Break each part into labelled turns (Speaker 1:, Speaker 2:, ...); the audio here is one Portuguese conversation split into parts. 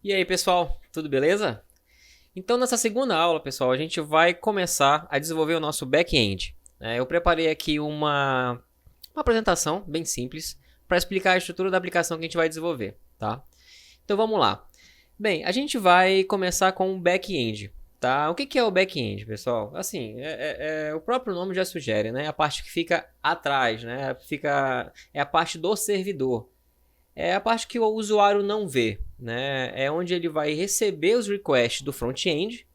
Speaker 1: E aí, pessoal, tudo beleza? Então, nessa segunda aula, pessoal, a gente vai começar a desenvolver o nosso back-end. Eu preparei aqui uma apresentação bem simples para explicar a estrutura da aplicação que a gente vai desenvolver, tá? Então, vamos lá. Bem, a gente vai começar com o back-end, tá? O que é o back-end, pessoal? Assim, o próprio nome já sugere, né? A parte que fica atrás, né? É a parte do servidor. É a parte que o usuário não vê, né? É onde ele vai receber os requests do front-end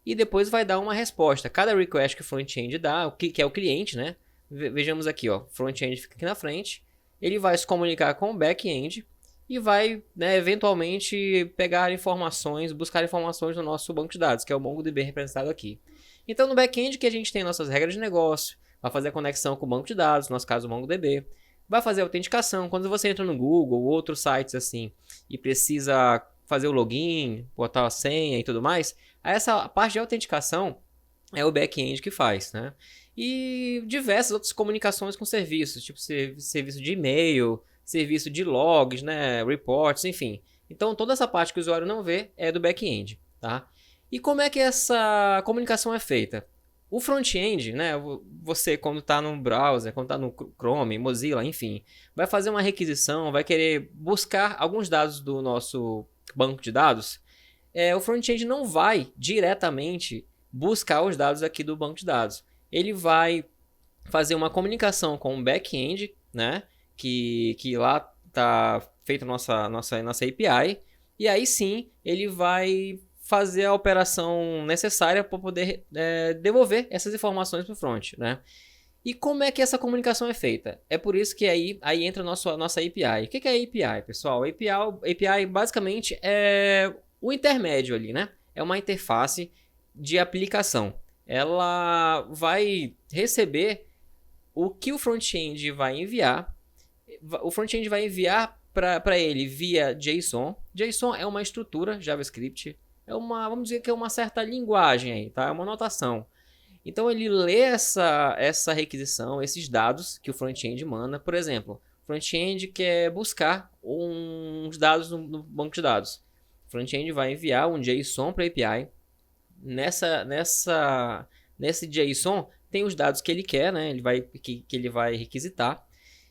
Speaker 1: e depois vai dar uma resposta. Cada request que o front-end dá, que é o cliente, né? Vejamos aqui, ó, front-end fica aqui na frente, ele vai se comunicar com o back-end e vai, né, eventualmente pegar informações, buscar informações no nosso banco de dados, que é o MongoDB representado aqui. Então, no back-end que a gente tem nossas regras de negócio, vai fazer a conexão com o banco de dados, no nosso caso o MongoDB, vai fazer a autenticação. Quando você entra no Google ou outros sites assim e precisa fazer o login, botar a senha e tudo mais, essa parte de autenticação é o back-end que faz, né? E diversas outras comunicações com serviços, tipo serviço de e-mail, serviço de logs, né, reports, enfim. Então toda essa parte que o usuário não vê é do back-end, tá? E como é que essa comunicação é feita? O front-end, né, você quando está no browser, quando está no Chrome, Mozilla, enfim, vai fazer uma requisição, vai querer buscar alguns dados do nosso banco de dados. O front-end não vai diretamente buscar os dados aqui do banco de dados. Ele vai fazer uma comunicação com o back-end, né, que lá está feita a nossa API, e aí sim ele vai fazer a operação necessária para poder devolver essas informações para o front, né? E como é que essa comunicação é feita? É por isso que aí entra a nossa API. O que é a API, pessoal? API basicamente é o intermédio ali, né? É uma interface de aplicação. Ela vai receber o que o front-end vai enviar. O front-end vai enviar para ele via JSON. JSON é uma estrutura JavaScript. Vamos dizer que é uma certa linguagem aí, tá? É uma notação. Então ele lê essa requisição, esses dados que o front-end manda. Por exemplo, o front-end quer buscar uns dados no banco de dados. O front-end vai enviar um JSON para a API. Nesse JSON tem os dados que ele quer, né? Que ele vai requisitar.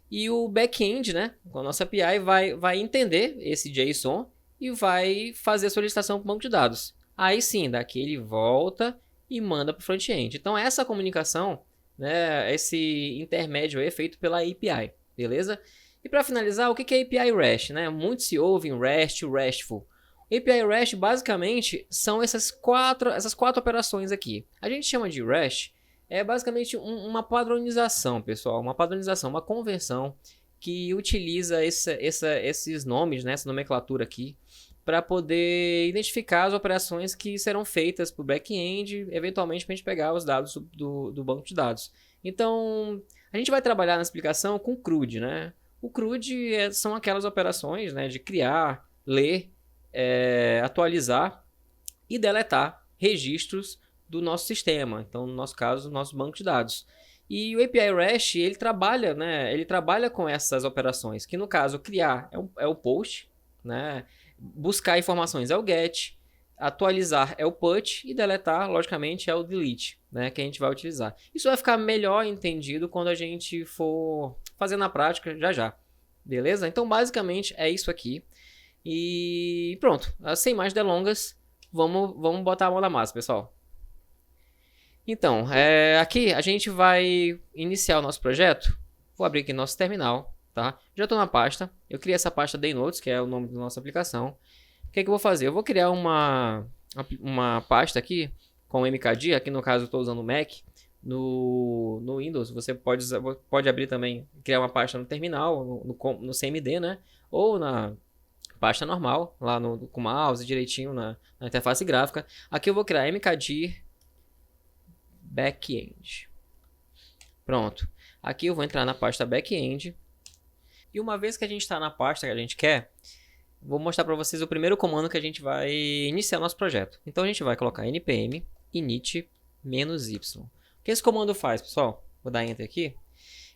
Speaker 1: E o back-end, né, com a nossa API, vai entender esse JSON e vai fazer a solicitação para o banco de dados. Aí sim, daqui ele volta e manda para o front-end. Então essa comunicação, né, esse intermédio é feito pela API, beleza? E para finalizar, o que é API REST? Né? Muito se ouve em REST, RESTful. API REST basicamente são essas quatro operações aqui. A gente chama de REST, é basicamente uma padronização, pessoal, uma convenção que utiliza esses nomes, né, essa nomenclatura aqui, para poder identificar as operações que serão feitas para o back-end, eventualmente para a gente pegar os dados do banco de dados. Então, a gente vai trabalhar na explicação com CRUD, né? O CRUD são aquelas operações, né, de criar, ler, atualizar e deletar registros do nosso sistema. Então, no nosso caso, o nosso banco de dados. E o API REST, ele trabalha, né? Ele trabalha com essas operações, que no caso, criar é o post, né? Buscar informações é o get, atualizar é o put e deletar, logicamente, é o delete, né? Que a gente vai utilizar. Isso vai ficar melhor entendido quando a gente for fazer na prática já já. Beleza? Então, basicamente, é isso aqui. E pronto. Sem mais delongas, vamos botar a mão na massa, pessoal. Então, aqui a gente vai iniciar o nosso projeto. Vou abrir aqui nosso terminal, tá? Já estou na pasta. Eu criei essa pasta Daynotes, que é o nome da nossa aplicação. O que é que eu vou fazer? Eu vou criar uma pasta aqui com mkdir. Aqui no caso eu estou usando o Mac. No Windows você pode abrir também, criar uma pasta no terminal, no CMD, né? Ou na pasta normal, lá com o mouse direitinho na interface gráfica. Aqui eu vou criar mkdir backend. Pronto. Aqui eu vou entrar na pasta backend. E uma vez que a gente está na pasta que a gente quer, vou mostrar para vocês o primeiro comando que a gente vai iniciar nosso projeto. Então a gente vai colocar npm init -y. O que esse comando faz, pessoal? Vou dar enter aqui.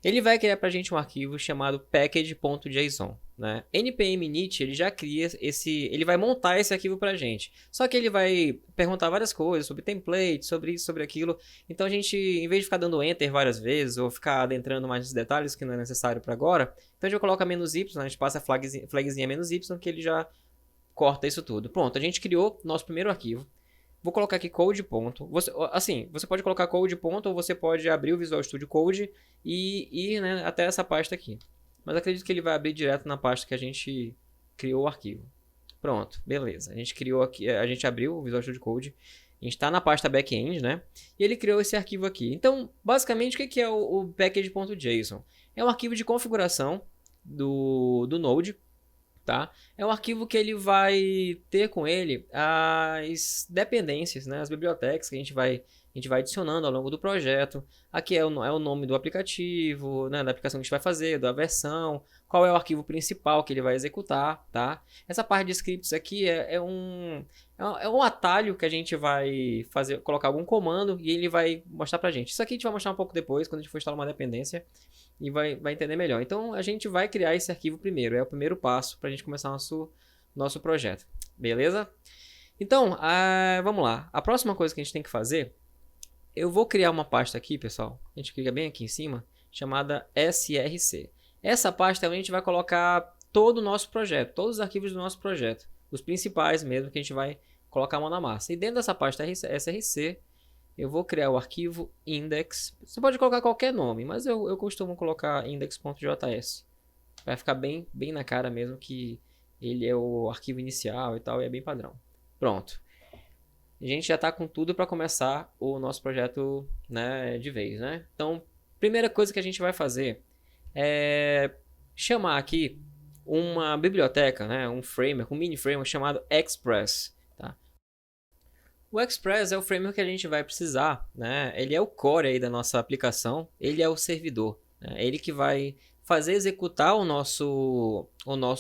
Speaker 1: Ele vai criar para a gente um arquivo chamado package.json. né? npm init, ele já cria ele vai montar esse arquivo pra gente. Só que ele vai perguntar várias coisas sobre template, sobre isso, sobre aquilo. Então a gente, em vez de ficar dando enter várias vezes ou ficar adentrando mais nos detalhes que não é necessário para agora, então a gente coloca "-y", a gente passa a flagzinha "-y", que ele já corta isso tudo. Pronto, a gente criou nosso primeiro arquivo. Vou colocar aqui code ponto. Você pode colocar code ponto ou você pode abrir o Visual Studio Code e ir, né, até essa pasta aqui. Mas acredito que ele vai abrir direto na pasta que a gente criou o arquivo. Pronto, beleza. A gente criou aqui, a gente abriu o Visual Studio Code. A gente está na pasta backend, né? E ele criou esse arquivo aqui. Então, basicamente, o que é o package.json? É um arquivo de configuração do Node. Tá? É um arquivo que ele vai ter com ele as dependências, né? As bibliotecas que a gente vai adicionando ao longo do projeto. Aqui é o nome do aplicativo, né? Da aplicação que a gente vai fazer, da versão, qual é o arquivo principal que ele vai executar. Tá? Essa parte de scripts aqui é um atalho que a gente vai colocar algum comando e ele vai mostrar pra gente. Isso aqui a gente vai mostrar um pouco depois, quando a gente for instalar uma dependência. E vai entender melhor. Então, a gente vai criar esse arquivo primeiro. É o primeiro passo para a gente começar nosso projeto. Beleza? Então, vamos lá. A próxima coisa que a gente tem que fazer, eu vou criar uma pasta aqui, pessoal. A gente clica bem aqui em cima, chamada src. Essa pasta é onde a gente vai colocar todo o nosso projeto, todos os arquivos do nosso projeto. Os principais mesmo, que a gente vai colocar a mão na massa. E dentro dessa pasta src, eu vou criar o arquivo index. Você pode colocar qualquer nome, mas eu costumo colocar index.js. Vai ficar bem na cara mesmo que ele é o arquivo inicial e tal, e é bem padrão. Pronto. A gente já está com tudo para começar o nosso projeto, né, de vez, né? Então, primeira coisa que a gente vai fazer é chamar aqui uma biblioteca, né, um framework, um mini framework chamado Express. O Express é o framework que a gente vai precisar, né? Ele é o core aí da nossa aplicação, ele é o servidor, né? Ele que vai fazer executar o nosso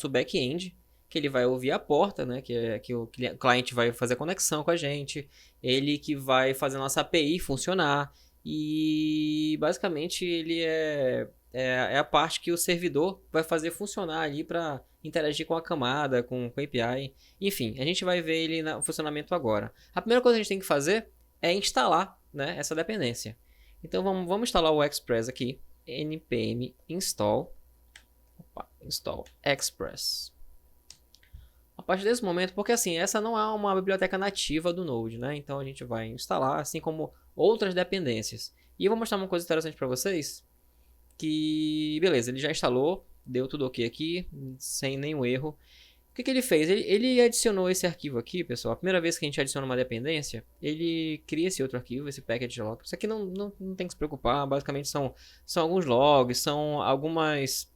Speaker 1: back-end, que ele vai ouvir a porta, né? Que o cliente vai fazer a conexão com a gente, ele que vai fazer a nossa API funcionar e basicamente ele é a parte que o servidor vai fazer funcionar ali para interagir com a camada, com a API. Enfim, a gente vai ver ele no funcionamento agora. A primeira coisa que a gente tem que fazer é instalar, né, essa dependência. Então vamos instalar o Express aqui. npm install Express. A partir desse momento, porque assim, essa não é uma biblioteca nativa do Node, né? Então a gente vai instalar, assim como outras dependências. E eu vou mostrar uma coisa interessante para vocês. Que, beleza, ele já instalou, deu tudo ok aqui, sem nenhum erro. O que ele fez? Ele adicionou esse arquivo aqui, pessoal. A primeira vez que a gente adiciona uma dependência, ele cria esse outro arquivo, esse package log. Isso aqui não tem que se preocupar, basicamente são alguns logs, são algumas...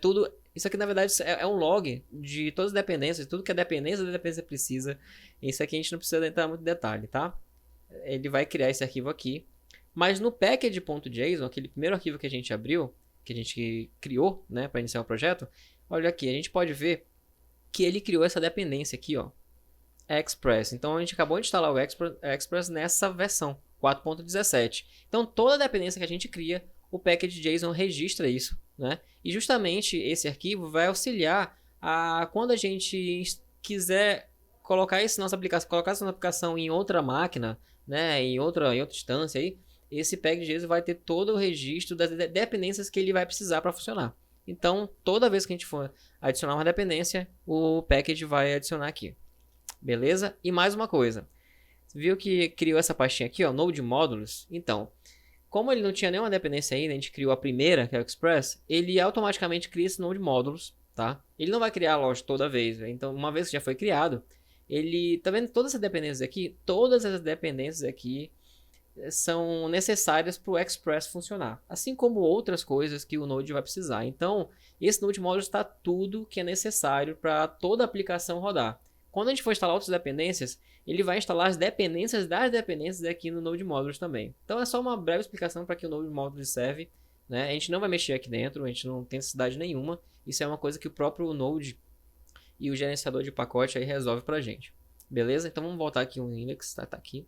Speaker 1: tudo... Isso aqui, na verdade, é um log de todas as dependências, tudo que a dependência da dependência precisa. Isso aqui a gente não precisa entrar muito em detalhe, tá? Ele vai criar esse arquivo aqui. Mas no package.json, aquele primeiro arquivo que a gente abriu, que a gente criou, né, para iniciar o projeto, olha aqui, a gente pode ver que ele criou essa dependência aqui, ó, Express. Então a gente acabou de instalar o Express nessa versão 4.17. Então toda dependência que a gente cria, o package.json registra isso, né? E justamente esse arquivo vai auxiliar a quando a gente quiser colocar essa nossa aplicação em outra máquina, né, em outra instância aí, esse package.json vai ter todo o registro das dependências que ele vai precisar para funcionar. Então, toda vez que a gente for adicionar uma dependência, o package vai adicionar aqui. Beleza? E mais uma coisa. Você viu que criou essa pastinha aqui, ó, Node Modules? Então, como ele não tinha nenhuma dependência ainda, a gente criou a primeira, que é o Express, ele automaticamente cria esse Node Modules, tá? Ele não vai criar a loja toda vez, né? Então, uma vez que já foi criado, ele... Tá vendo todas essas dependências aqui? Todas essas dependências aqui são necessárias para o Express funcionar, assim como outras coisas que o Node vai precisar. Então, esse Node Modules está tudo que é necessário para toda a aplicação rodar. Quando a gente for instalar outras dependências, ele vai instalar as dependências das dependências aqui no Node Modules também. Então, é só uma breve explicação para que o Node Modules serve, né? A gente não vai mexer aqui dentro, a gente não tem necessidade nenhuma. Isso é uma coisa que o próprio Node e o gerenciador de pacote aí resolve para a gente. Beleza? Então, vamos voltar aqui o index, tá aqui.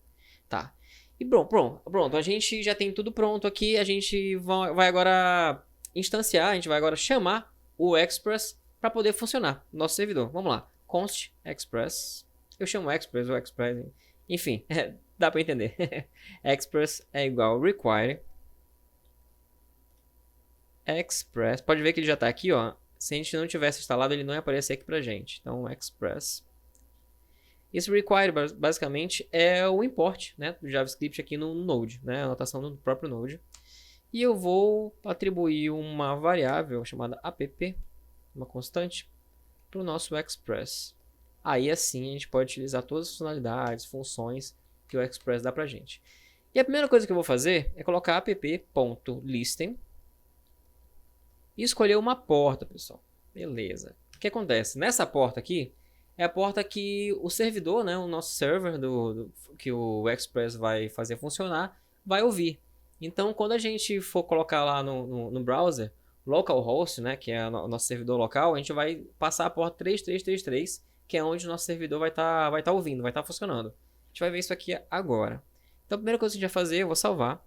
Speaker 1: Tá. E pronto, a gente já tem tudo pronto aqui, a gente vai agora instanciar, a gente vai agora chamar o Express para poder funcionar no nosso servidor. Vamos lá, const express. Eu chamo express ou express, enfim, dá para entender. Express é igual require express. Pode ver que ele já está aqui, ó. Se a gente não tivesse instalado, ele não ia aparecer aqui pra gente. Então, express. Esse require, basicamente, é o import, né, do JavaScript aqui no Node, né, a anotação do próprio Node. E eu vou atribuir uma variável chamada app, uma constante, para o nosso express. Aí, assim, a gente pode utilizar todas as funcionalidades, funções que o express dá pra gente. E a primeira coisa que eu vou fazer é colocar app.listen e escolher uma porta, pessoal. Beleza. O que acontece? Nessa porta aqui, é a porta que o servidor, né, o nosso server que o Express vai fazer funcionar, vai ouvir. Então, quando a gente for colocar lá no browser, localhost, né, que é o nosso servidor local, a gente vai passar a porta 3333, que é onde o nosso servidor vai tá ouvindo, vai estar funcionando. A gente vai ver isso aqui agora. Então, a primeira coisa que a gente vai fazer, eu vou salvar.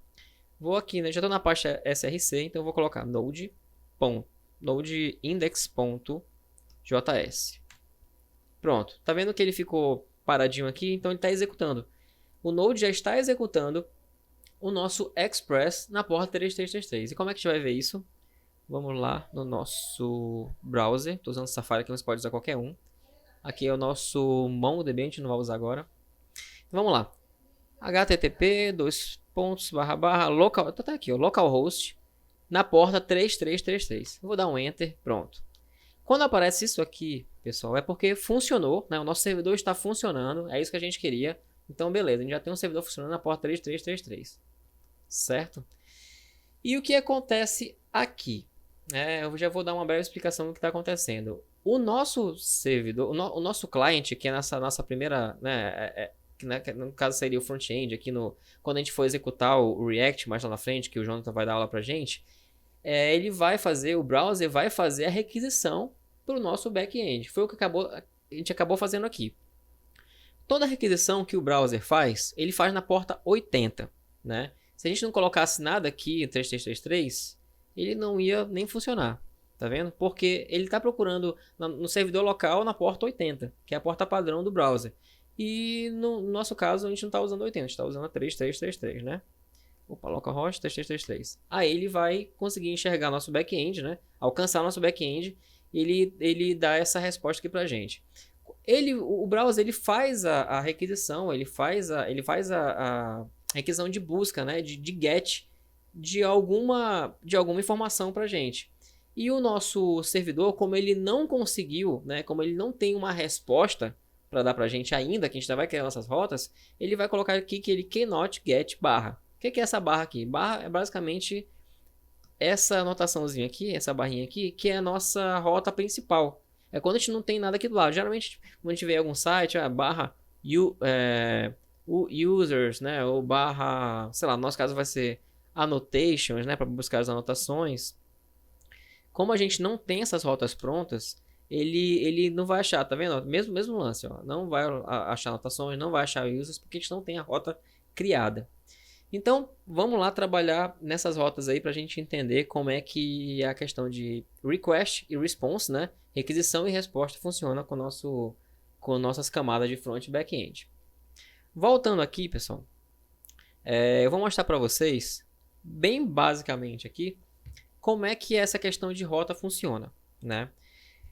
Speaker 1: Vou aqui, né, já estou na pasta src, então eu vou colocar nodeindex.js. Pronto, tá vendo que ele ficou paradinho aqui? Então ele está executando. O Node já está executando o nosso Express na porta 3333. E como é que a gente vai ver isso? Vamos lá no nosso browser. Estou usando o Safari, que você pode usar qualquer um. Aqui é o nosso MongoDB, a gente não vai usar agora. Então, vamos lá. http://local, tá aqui, ó, localhost na porta 3333. Eu vou dar um enter, pronto. Quando aparece isso aqui, pessoal, é porque funcionou, né? O nosso servidor está funcionando, é isso que a gente queria. Então, beleza, a gente já tem um servidor funcionando na porta 3333, certo? E o que acontece aqui? Eu já vou dar uma breve explicação do que está acontecendo. O nosso servidor, o nosso cliente, que é a nossa primeira, né, no caso seria o front-end, aqui quando a gente for executar o React mais lá na frente, que o Jonathan vai dar aula pra gente, ele vai fazer, o browser vai fazer a requisição para o nosso back-end. Foi o que a gente acabou fazendo aqui. Toda requisição que o browser faz, ele faz na porta 80, né? Se a gente não colocasse nada aqui, 3333, ele não ia nem funcionar, tá vendo? Porque ele está procurando no servidor local na porta 80, que é a porta padrão do browser. E no nosso caso, a gente não está usando 80, a gente está usando a 3333, né? Opa, localhost 3333. Aí ele vai conseguir enxergar nosso back-end, né? Alcançar nosso back-end, e ele dá essa resposta aqui pra gente. O browser ele faz a requisição, ele faz a requisição de busca, né? De get de alguma informação pra gente. E o nosso servidor, como ele não conseguiu, né? Como ele não tem uma resposta para dar pra gente ainda, que a gente ainda vai criar nossas rotas, ele vai colocar aqui que ele cannot get barra. O que é essa barra aqui? Barra é basicamente essa anotaçãozinha aqui, essa barrinha aqui, que é a nossa rota principal. É quando a gente não tem nada aqui do lado. Geralmente, quando a gente vê algum site, barra users, né? Ou barra, sei lá, no nosso caso vai ser annotations, né? Para buscar as anotações. Como a gente não tem essas rotas prontas, ele não vai achar, tá vendo? Mesmo lance, ó. Não vai achar anotações, não vai achar users, porque a gente não tem a rota criada. Então, vamos lá trabalhar nessas rotas aí para a gente entender como é que a questão de request e response, né? Requisição e resposta funciona com nossas camadas de front e back-end. Voltando aqui, pessoal, eu vou mostrar para vocês, bem basicamente aqui, como é que essa questão de rota funciona, né?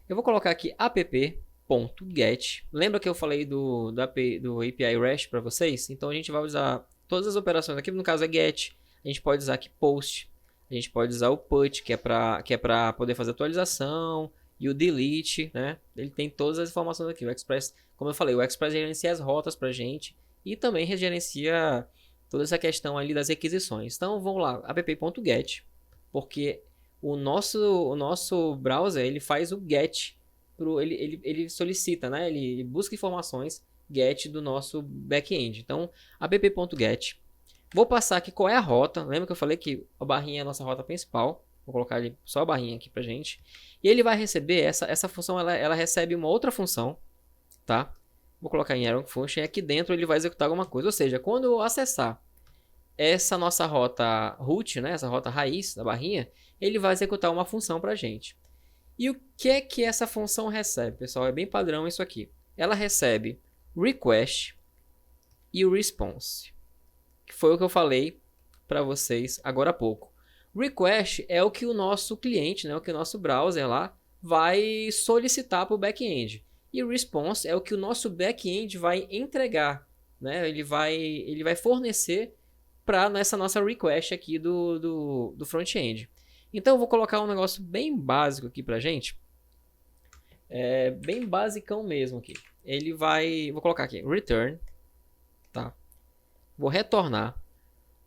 Speaker 1: Eu vou colocar aqui app.get. Lembra que eu falei do API REST para vocês? Então, a gente vai usar todas as operações aqui, no caso é get, a gente pode usar aqui post, a gente pode usar o put, que é para poder fazer atualização, e o delete, né? Ele tem todas as informações aqui. O Express, como eu falei, o Express gerencia as rotas para a gente e também gerencia toda essa questão ali das requisições. Então vamos lá, app.get, porque o nosso browser ele faz o get, ele solicita, né? Ele busca informações get do nosso back-end. Então, app.get. Vou passar aqui qual é a rota. Lembra que eu falei que a barrinha é a nossa rota principal? Vou colocar ali só a barrinha aqui pra gente. E ele vai receber, essa função, ela recebe uma outra função, tá? Vou colocar em arrow function e aqui dentro ele vai executar alguma coisa. Ou seja, quando eu acessar essa nossa rota root, né? Essa rota raiz da barrinha, ele vai executar uma função pra gente. E o que é que essa função recebe, pessoal? É bem padrão isso aqui. Ela recebe request e o response, que foi o que eu falei para vocês agora há pouco. Request é o que o nosso cliente, né, o que o nosso browser lá vai solicitar para o back-end. E o response é o que o nosso back-end vai entregar, né? Ele vai fornecer para essa nossa request aqui do front-end. Então eu vou colocar um negócio bem básico aqui para gente. Bem basicão mesmo aqui. Vou colocar aqui, return, tá? Vou retornar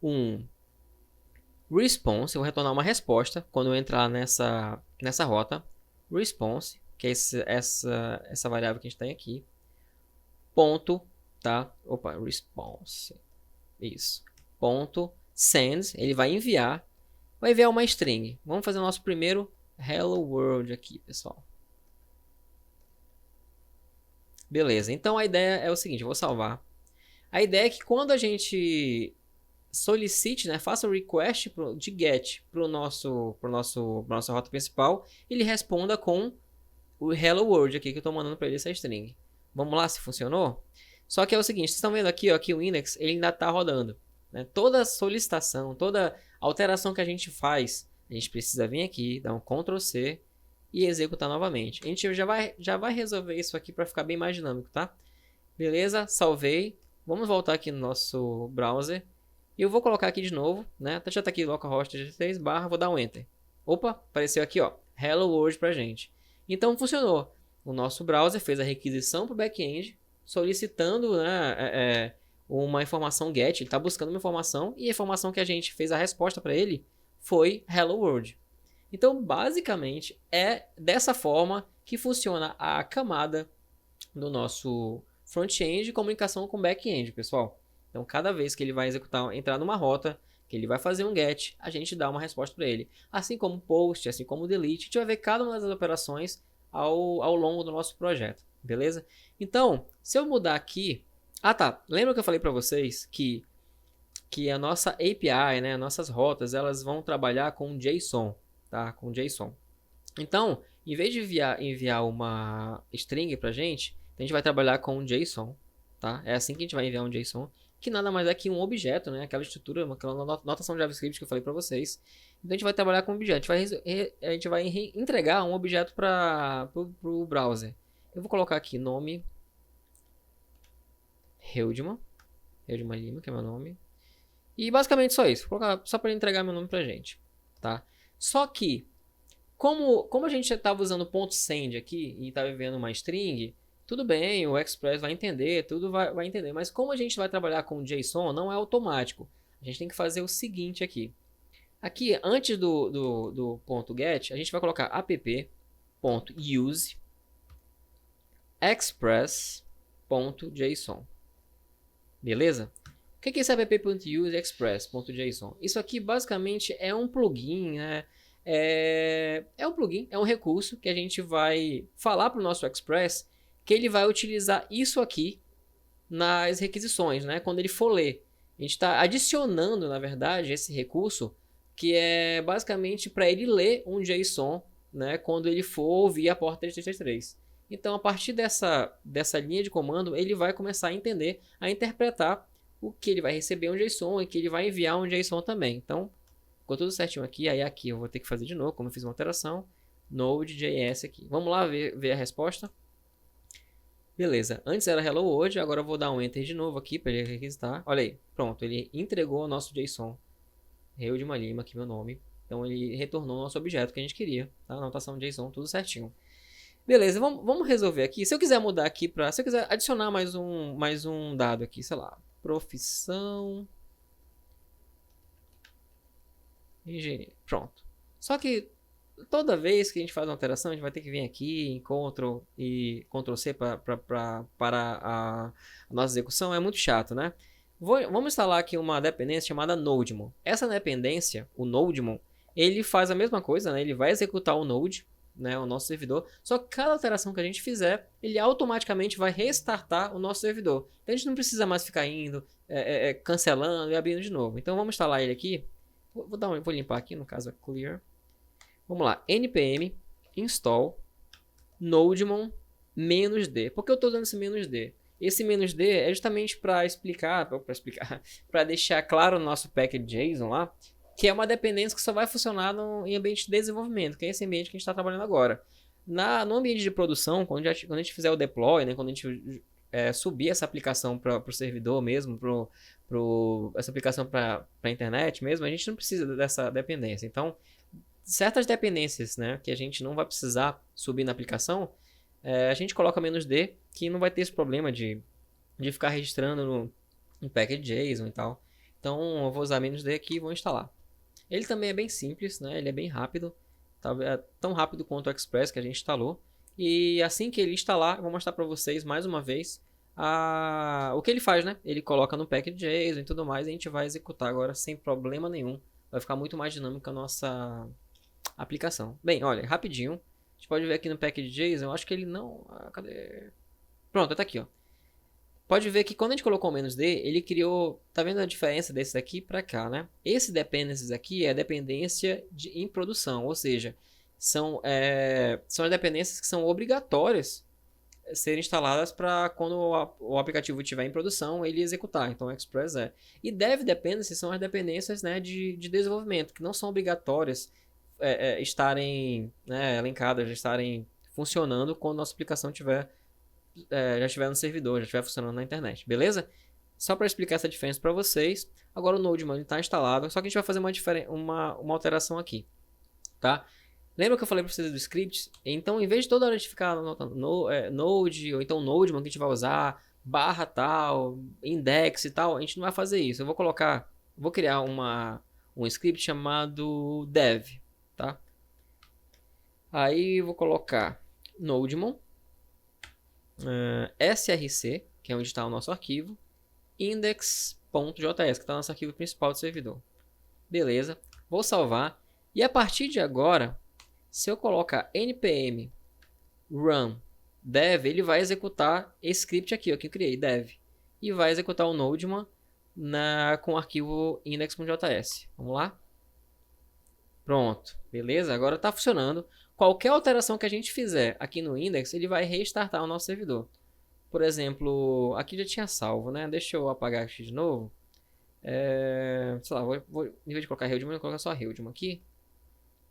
Speaker 1: um response, vou retornar uma resposta quando eu entrar nessa rota. Response, que é essa variável que a gente tem aqui. Ponto, tá? Opa, response. Isso. Ponto send, ele vai enviar uma string. Vamos fazer o nosso primeiro hello world aqui, pessoal. Beleza, então a ideia é o seguinte, eu vou salvar. A ideia é que quando a gente solicite, né, faça o request de get para nossa rota principal, ele responda com o hello world aqui que eu estou mandando para ele essa string. Vamos lá se funcionou? Só que é o seguinte, vocês estão vendo aqui, ó, que o index ele ainda está rodando. Né? Toda solicitação, toda alteração que a gente faz, a gente precisa vir aqui, dar um Ctrl C e executar novamente. A gente já vai resolver isso aqui para ficar bem mais dinâmico, tá? Beleza, salvei. Vamos voltar aqui no nosso browser. E eu vou colocar aqui de novo, né? Já está aqui localhost 3 barra, vou dar um enter. Opa, apareceu aqui, ó, hello world pra gente. Então funcionou. O nosso browser fez a requisição para o back-end, solicitando, né, uma informação get. Ele está buscando uma informação e a informação que a gente fez a resposta para ele foi hello world. Então, basicamente, é dessa forma que funciona a camada do nosso front-end de comunicação com back-end, pessoal. Então, cada vez que ele vai entrar numa rota, que ele vai fazer um get, a gente dá uma resposta para ele. Assim como post, assim como delete, a gente vai ver cada uma das operações ao longo do nosso projeto, beleza? Então, se eu mudar aqui... Ah, tá. Lembra que eu falei para vocês que a nossa API, né, nossas rotas, elas vão trabalhar com JSON, tá? Com JSON. Então, em vez de enviar uma string para a gente vai trabalhar com um JSON, tá? É assim que a gente vai enviar um JSON, que nada mais é que um objeto, né? Aquela estrutura, aquela notação de JavaScript que eu falei para vocês. Então a gente vai trabalhar com um objeto, a gente vai entregar um objeto para o browser. Eu vou colocar aqui nome Hildman Lima, que é meu nome. E basicamente só isso, vou colocar só para ele entregar meu nome pra gente, tá? Só que como a gente estava usando ponto .send aqui e estava vendo uma string, tudo bem, o Express vai entender, tudo vai entender. Mas como a gente vai trabalhar com JSON, não é automático. A gente tem que fazer o seguinte aqui. Aqui, antes do ponto .get, a gente vai colocar app.use express.json. Beleza? O que é esse app.use express.json? Isso aqui basicamente é um plugin, né? É um plugin, é um recurso que a gente vai falar para o nosso Express que ele vai utilizar isso aqui nas requisições, né? Quando ele for ler. A gente está adicionando, na verdade, esse recurso que é basicamente para ele ler um JSON, né? Quando ele for ouvir a porta 3333. Então, a partir dessa linha de comando, ele vai começar a entender, a interpretar o que ele vai receber um JSON e que ele vai enviar um JSON também. Então, ficou tudo certinho aqui. Aí aqui eu vou ter que fazer de novo, como eu fiz uma alteração. Node.js aqui. Vamos lá ver a resposta. Beleza, antes era hello world, agora eu vou dar um enter de novo aqui para ele requisitar. Olha aí, pronto, ele entregou o nosso JSON. Hildman Lima, aqui meu nome. Então ele retornou o nosso objeto que a gente queria, tá? Anotação JSON, tudo certinho. Beleza, vamos resolver aqui. Se eu quiser mudar aqui se eu quiser adicionar mais um dado aqui, sei lá, profissão, engenharia, pronto. Só que toda vez que a gente faz uma alteração, a gente vai ter que vir aqui em Ctrl C para a nossa execução. É muito chato, né? Vamos instalar aqui uma dependência chamada Nodemon. Essa dependência, o Nodemon, ele faz a mesma coisa, né? Ele vai executar o Node, né? O nosso servidor. Só que cada alteração que a gente fizer, ele automaticamente vai restartar o nosso servidor. Então a gente não precisa mais ficar indo, cancelando e abrindo de novo. Então vamos instalar ele aqui. Vou limpar aqui, no caso é clear. Vamos lá, npm install nodemon-d. Por que eu estou usando esse "-d"? Esse "-d" é justamente para explicar, para deixar claro no nosso package.json lá, que é uma dependência que só vai funcionar em ambiente de desenvolvimento, que é esse ambiente que a gente está trabalhando agora. No ambiente de produção, quando a gente fizer o deploy, né, quando a gente subir essa aplicação para o servidor mesmo, essa aplicação para a internet mesmo, a gente não precisa dessa dependência. Então, certas dependências, né, que a gente não vai precisar subir na aplicação, a gente coloca "-d", que não vai ter esse problema de ficar registrando no package.json e tal. Então, eu vou usar "-d" aqui e vou instalar. Ele também é bem simples, né? Ele é bem rápido, tão rápido quanto o Express que a gente instalou. E assim que ele instalar, eu vou mostrar para vocês mais uma vez o que ele faz, né? Ele coloca no package.json e tudo mais, e a gente vai executar agora sem problema nenhum. Vai ficar muito mais dinâmica a nossa aplicação. Bem, olha, rapidinho. A gente pode ver aqui no package.json, eu acho que ele não... cadê? Pronto, tá aqui, ó. Pode ver que quando a gente colocou o "-d", ele criou... Tá vendo a diferença desse daqui para cá, né? Esse dependencies aqui é dependência em produção, ou seja, são as dependências que são obrigatórias serem instaladas para quando o aplicativo estiver em produção, ele executar. Então, o Express é. E dev dependencies são as dependências, né, de desenvolvimento, que não são obrigatórias estarem, né, elencadas, estarem funcionando quando a nossa aplicação já estiver no servidor, já estiver funcionando na internet, beleza? Só para explicar essa diferença para vocês. Agora o Nodemon está instalado, só que a gente vai fazer uma alteração aqui, tá? Lembra que eu falei para vocês do script? Então, em vez de toda hora de ficar anotando node, ou então Nodemon que a gente vai usar, barra tal, index e tal, a gente não vai fazer isso. Eu vou criar um script chamado dev, tá? Aí eu vou colocar Nodemon, src, que é onde está o nosso arquivo, index.js, que está o nosso arquivo principal do servidor. Beleza, vou salvar. E a partir de agora, se eu colocar npm run dev, ele vai executar esse script aqui, ó, que eu criei, dev. E vai executar o Nodemon com o arquivo index.js. Vamos lá? Pronto, beleza? Agora está funcionando. Qualquer alteração que a gente fizer aqui no index, ele vai restartar o nosso servidor. Por exemplo, aqui já tinha salvo, né? Deixa eu apagar aqui de novo. Sei lá, em vez de colocar Reldman, eu vou colocar só Reldman aqui.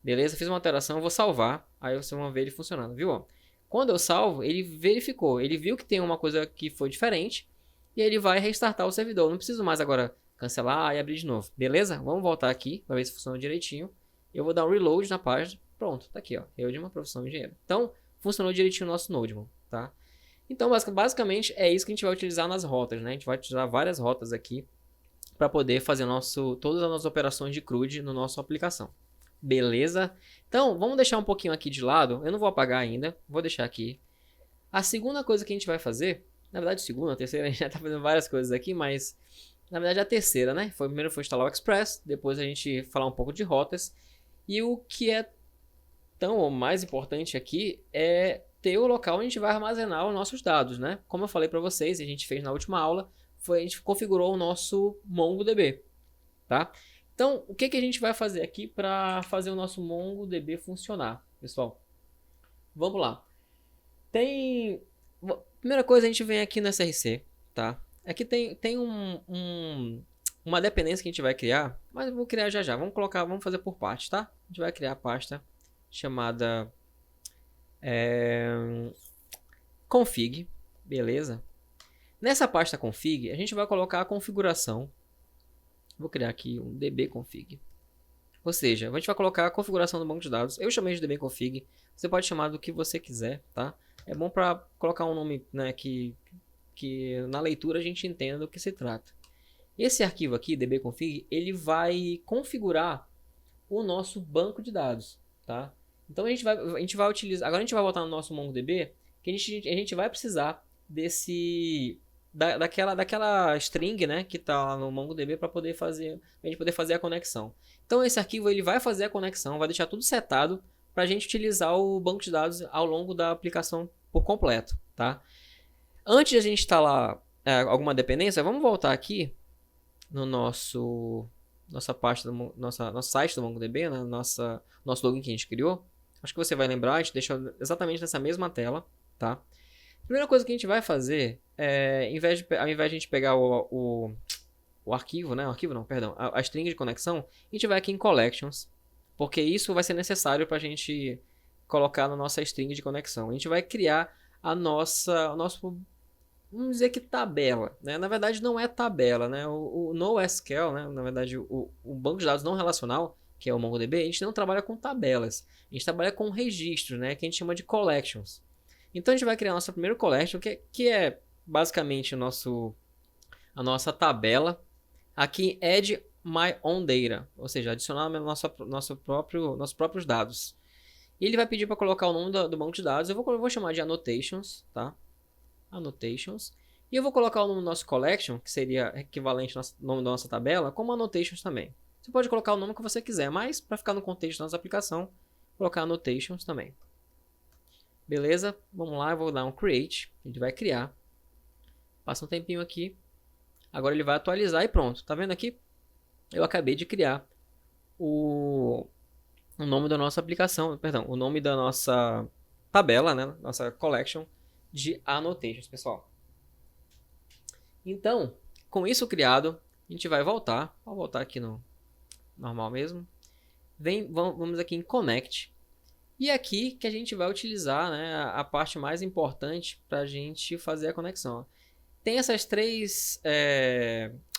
Speaker 1: Beleza, fiz uma alteração, eu vou salvar. Aí vocês vão ver ele funcionando, viu? Quando eu salvo, ele verificou. Ele viu que tem uma coisa que foi diferente. E ele vai restartar o servidor. Não preciso mais agora cancelar e abrir de novo. Beleza? Vamos voltar aqui para ver se funciona direitinho. Eu vou dar um reload na página. Pronto, tá aqui, ó. Reldman, profissão engenheiro. Então, funcionou direitinho o nosso Nodemon, tá? Então, basicamente, é isso que a gente vai utilizar nas rotas, né? A gente vai utilizar várias rotas aqui para poder fazer todas as nossas operações de CRUD na nossa aplicação. Beleza? Então, vamos deixar um pouquinho aqui de lado. Eu não vou apagar ainda, vou deixar aqui. A segunda coisa que a gente vai fazer, na verdade, a terceira, a gente já tá fazendo várias coisas aqui, mas na verdade a terceira, né? Primeiro foi instalar o Express, depois a gente falar um pouco de rotas. E o que é tão ou mais importante aqui é ter o local onde a gente vai armazenar os nossos dados, né? Como eu falei para vocês, a gente fez na última aula, a gente configurou o nosso MongoDB, tá? Então, o que a gente vai fazer aqui para fazer o nosso MongoDB funcionar, pessoal? Vamos lá. Primeira coisa, a gente vem aqui no src, tá? Aqui tem uma dependência que a gente vai criar, mas eu vou criar já. Vamos fazer por parte, tá? A gente vai criar a pasta chamada config, beleza? Nessa pasta config, a gente vai colocar a configuração. Vou criar aqui um dbconfig. Ou seja, a gente vai colocar a configuração do banco de dados. Eu chamei de dbconfig. Você pode chamar do que você quiser, tá? É bom para colocar um nome, né, que na leitura a gente entenda do que se trata. Esse arquivo aqui, dbconfig, ele vai configurar o nosso banco de dados, tá? Então a gente vai utilizar. Agora a gente vai voltar no nosso MongoDB, que a gente vai precisar daquela string, né, que está lá no MongoDB para a gente poder fazer a conexão. Então esse arquivo ele vai fazer a conexão, vai deixar tudo setado para a gente utilizar o banco de dados ao longo da aplicação por completo, tá? Antes de a gente instalar alguma dependência, vamos voltar aqui no nossa pasta nosso site do MongoDB, né, nosso login que a gente criou. Acho que você vai lembrar, a gente deixou exatamente nessa mesma tela, tá? A primeira coisa que a gente vai fazer é, ao invés de a gente pegar o arquivo, né? O arquivo não, perdão. A string de conexão, a gente vai aqui em Collections, porque isso vai ser necessário para a gente colocar na nossa string de conexão. A gente vai criar o nosso, vamos dizer que tabela, né? Na verdade não é tabela, né? O NoSQL, né? Na verdade o banco de dados não relacional, que é o MongoDB, a gente não trabalha com tabelas, a gente trabalha com registros, né? Que a gente chama de collections. Então a gente vai criar nosso primeiro collection, que é basicamente a nossa tabela. Aqui add my own data, ou seja, adicionar nossos próprios dados. E ele vai pedir para colocar o nome do banco de dados. Eu vou chamar de annotations, tá? Annotations. E eu vou colocar o nome do nosso collection, que seria equivalente ao nome da nossa tabela, como annotations também. Você pode colocar o nome que você quiser, mas para ficar no contexto da nossa aplicação, colocar annotations também. Beleza? Vamos lá, eu vou dar um create. A gente vai criar. Passa um tempinho aqui. Agora ele vai atualizar e pronto. Tá vendo aqui? Eu acabei de criar o nome da nossa aplicação, perdão, o nome da nossa tabela, né? Nossa collection de annotations, pessoal. Então, com isso criado, a gente vai voltar. Vou voltar aqui no normal mesmo. Vamos aqui em Connect. E aqui que a gente vai utilizar, né, a parte mais importante para a gente fazer a conexão. Tem essas três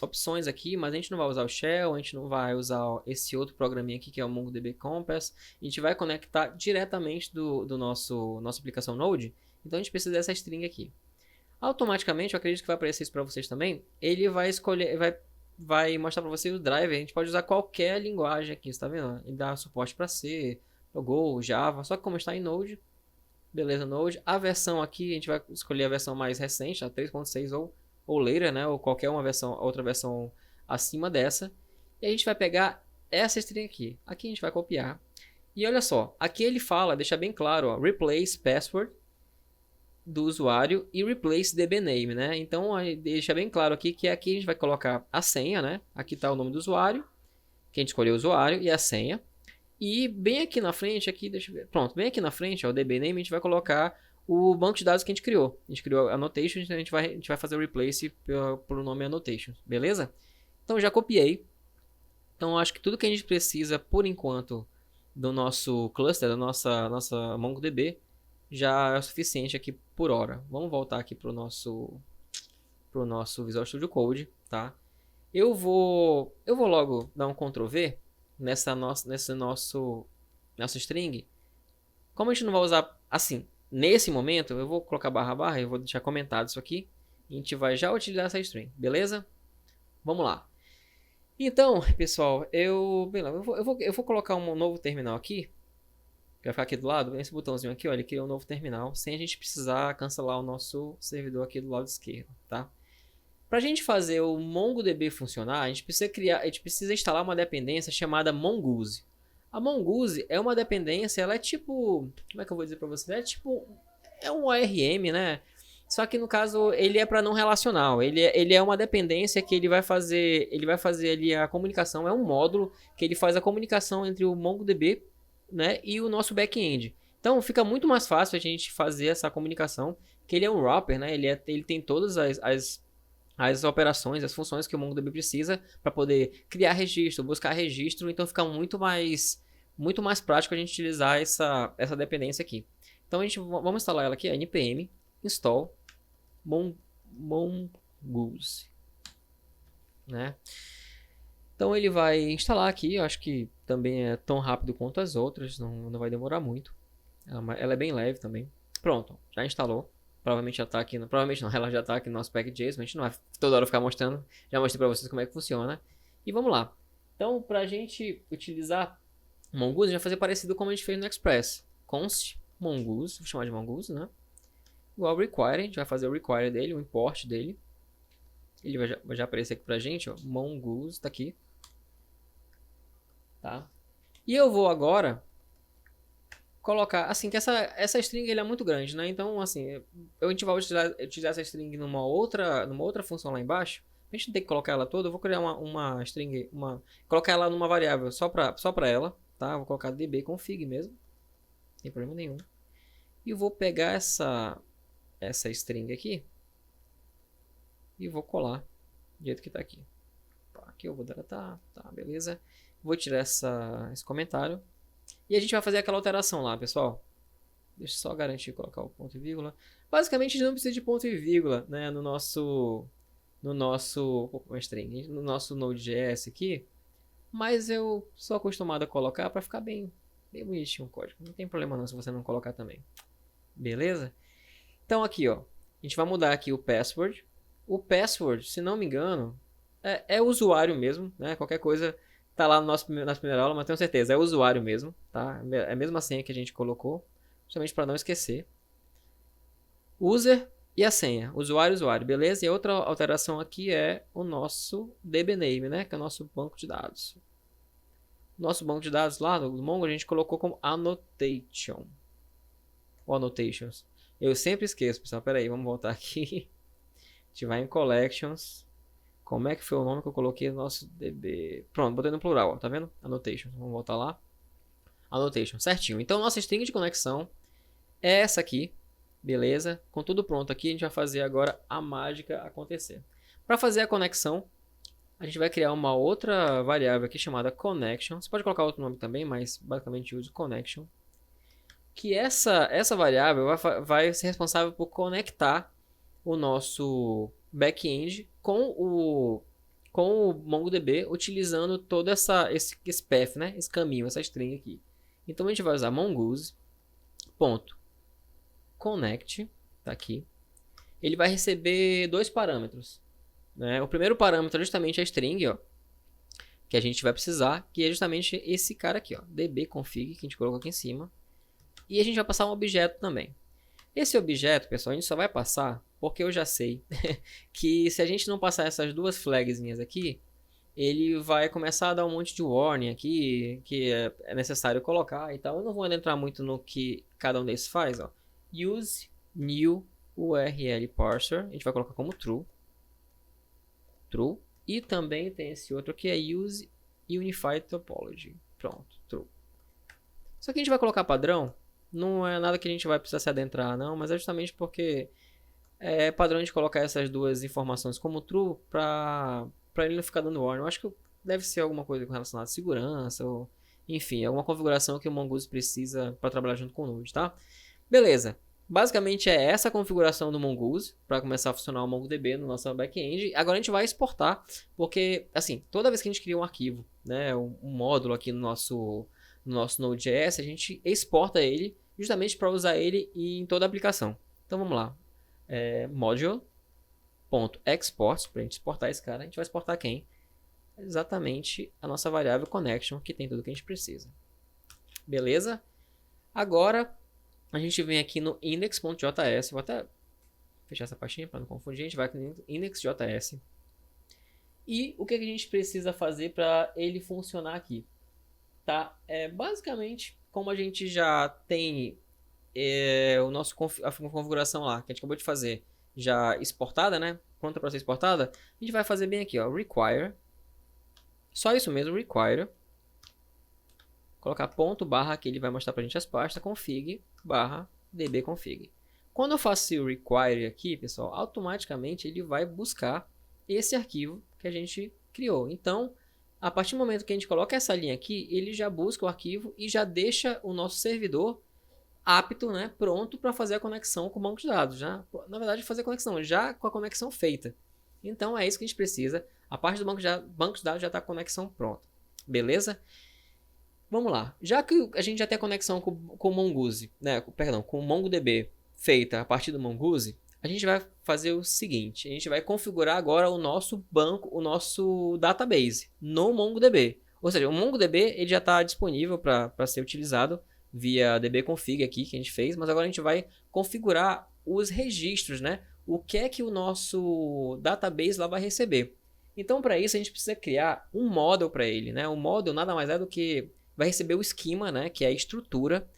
Speaker 1: opções aqui, mas a gente não vai usar o Shell, a gente não vai usar esse outro programinha aqui que é o MongoDB Compass. A gente vai conectar diretamente do nossa aplicação Node, então a gente precisa dessa string aqui. Automaticamente, eu acredito que vai aparecer isso para vocês também, ele vai escolher, vai mostrar para vocês o driver. A gente pode usar qualquer linguagem aqui, você tá vendo? Ele dá suporte para C, Go, Java, só que como está em Node, beleza, Node. A versão aqui, a gente vai escolher a versão mais recente, a 3.6 ou later, né? Ou qualquer outra versão acima dessa. E a gente vai pegar essa string aqui. Aqui a gente vai copiar. E olha só, aqui ele fala, deixa bem claro, ó, replace password do usuário e replace dbname, né? Então deixa bem claro aqui que aqui a gente vai colocar a senha, né? Aqui está o nome do usuário, que a gente escolheu o usuário e a senha. E bem aqui na frente, deixa eu ver. Pronto, bem aqui na frente, ó, o dbname, a gente vai colocar o banco de dados que a gente criou. A gente criou a annotation, a gente vai fazer o replace pelo nome annotation, beleza? Então já copiei. Então acho que tudo que a gente precisa por enquanto do nosso cluster, da nossa MongoDB, já é o suficiente aqui por hora. Vamos voltar aqui pro nosso Visual Studio Code, tá? Eu vou logo dar um Ctrl V nessa string. Como a gente não vai usar assim, nesse momento, eu vou colocar barra, eu vou deixar comentado isso aqui. A gente vai já utilizar essa string, beleza? Vamos lá. Então, pessoal, eu vou colocar um novo terminal aqui. Que vai ficar aqui do lado, esse botãozinho aqui, ó, ele cria um novo terminal, sem a gente precisar cancelar o nosso servidor aqui do lado esquerdo, tá? Para a gente fazer o MongoDB funcionar, a gente precisa instalar uma dependência chamada Mongoose. A Mongoose é uma dependência, ela é tipo, como é que eu vou dizer para você? É um ORM, né? Só que no caso ele é para não relacional. Ele é uma dependência que ele vai fazer ali a comunicação. É um módulo que ele faz a comunicação entre o MongoDB, né, e o nosso back-end. Então fica muito mais fácil a gente fazer essa comunicação, que ele é um wrapper, né? Ele tem todas as operações, as funções que o MongoDB precisa para poder criar registro, buscar registro. Então fica muito mais prático a gente utilizar essa dependência aqui. Então vamos instalar ela aqui, npm install mongoose, né? Então ele vai instalar aqui, eu acho que também é tão rápido quanto as outras, não vai demorar muito. Ela é bem leve também. Pronto, já instalou. Provavelmente já está aqui, provavelmente não, ela já está aqui no nosso pack.json, a gente não vai toda hora ficar mostrando. Já mostrei para vocês como é que funciona. E vamos lá. Então, para a gente utilizar Mongoose, a gente vai fazer parecido como a gente fez no Express. Const Mongoose, vou chamar de Mongoose, né? Igual require, a gente vai fazer o require dele, o import dele. Ele vai já aparecer aqui pra gente, ó, Mongoose, tá aqui. Tá? E eu vou agora colocar, assim, que essa string ele é muito grande, né? Então, assim, a gente vai utilizar essa string numa outra função lá embaixo. A gente não tem que colocar ela toda, eu vou criar uma string, colocar ela numa variável só pra ela, tá? Vou colocar dbconfig mesmo. sem problema nenhum. E vou pegar essa string aqui e vou colar do jeito que está aqui. Aqui eu vou deletar, tá, beleza. Vou tirar esse comentário. E a gente vai fazer aquela alteração lá, pessoal. Deixa eu só garantir colocar o ponto e vírgula. Basicamente, a gente não precisa de ponto e vírgula, né, no nosso string, no nosso Node.js aqui. Mas eu sou acostumado a colocar para ficar bem bonitinho o código. Não tem problema não se você não colocar também. Beleza? Então aqui, ó, a gente vai mudar aqui o password. O password, se não me engano, é o usuário mesmo, né? Qualquer coisa tá lá no nossa primeira aula, mas tenho certeza, é o usuário mesmo, tá? É a mesma senha que a gente colocou, justamente para não esquecer. User e a senha, usuário, beleza? E a outra alteração aqui é o nosso DBName, né? Que é o nosso banco de dados. Nosso banco de dados lá no Mongo a gente colocou como annotation. Ou annotations. Eu sempre esqueço, pessoal. Pera aí, vamos voltar aqui. A gente vai em collections. Como é que foi o nome que eu coloquei no nosso DB? Pronto, botei no plural, ó, tá vendo? Annotations. Vamos voltar lá. Annotation, certinho. Então, nossa string de conexão é essa aqui. Beleza? Com tudo pronto aqui, a gente vai fazer agora a mágica acontecer. Para fazer a conexão, a gente vai criar uma outra variável aqui chamada connection. Você pode colocar outro nome também, mas basicamente uso connection. Que essa variável vai ser responsável por conectar o nosso back-end com o MongoDB, utilizando todo esse path, né? Esse caminho, essa string aqui. Então a gente vai usar mongoose.connect, tá aqui. Ele vai receber dois parâmetros, né? O primeiro parâmetro é justamente a string, ó, que a gente vai precisar, que é justamente esse cara aqui, ó, dbconfig, que a gente colocou aqui em cima. E a gente vai passar um objeto também. Esse objeto, pessoal, a gente só vai passar porque eu já sei que se a gente não passar essas duas flagzinhas aqui, ele vai começar a dar um monte de warning aqui, que é necessário colocar e tal. Eu não vou entrar muito no que cada um desses faz, ó. Use new URL parser, a gente vai colocar como true. True. E também tem esse outro que é use unified topology. Pronto, true. Isso aqui a gente vai colocar padrão. Não é nada que a gente vai precisar se adentrar, não, mas é justamente porque é padrão a gente colocar essas duas informações como true para ele não ficar dando warning. Eu acho que deve ser alguma coisa relacionada à segurança, ou enfim, alguma configuração que o Mongoose precisa para trabalhar junto com o Node, tá? Beleza. Basicamente é essa a configuração do Mongoose para começar a funcionar o MongoDB no nosso back-end. Agora a gente vai exportar, porque assim, toda vez que a gente cria um arquivo, né, um módulo aqui no nosso Node.js, a gente exporta ele justamente para usar ele em toda a aplicação. Então vamos lá. Module.export, para a gente exportar esse cara, a gente vai exportar quem? Exatamente a nossa variável connection, que tem tudo que a gente precisa. Beleza? Agora a gente vem aqui no index.js, vou até fechar essa pastinha para não confundir, a gente vai aqui no index.js. E o que a gente precisa fazer para ele funcionar aqui? Tá? Basicamente, como a gente já tem a configuração lá, que a gente acabou de fazer, já exportada, né? Pronta para ser exportada, a gente vai fazer bem aqui, ó, require. Só isso mesmo, require. Colocar ponto barra, que ele vai mostrar pra gente as pastas, config barra dbconfig. Quando eu faço o require aqui, pessoal, automaticamente ele vai buscar esse arquivo que a gente criou. Então, a partir do momento que a gente coloca essa linha aqui, ele já busca o arquivo e já deixa o nosso servidor apto, né, pronto para fazer a conexão com o banco de dados. Já, na verdade, fazer a conexão já com a conexão feita. Então, é isso que a gente precisa. A parte do banco de dados já está com a conexão pronta. Beleza? Vamos lá. Já que a gente já tem a conexão com o Mongoose, né, com o MongoDB feita a partir do Mongoose, a gente vai fazer o seguinte, a gente vai configurar agora o nosso banco, o nosso database no MongoDB. Ou seja, o MongoDB ele já está disponível para ser utilizado via dbconfig aqui que a gente fez, mas agora a gente vai configurar os registros, né? O que é que o nosso database lá vai receber. Então, para isso, a gente precisa criar um model para ele, né? O model nada mais é do que vai receber o esquema, né? Que é a estrutura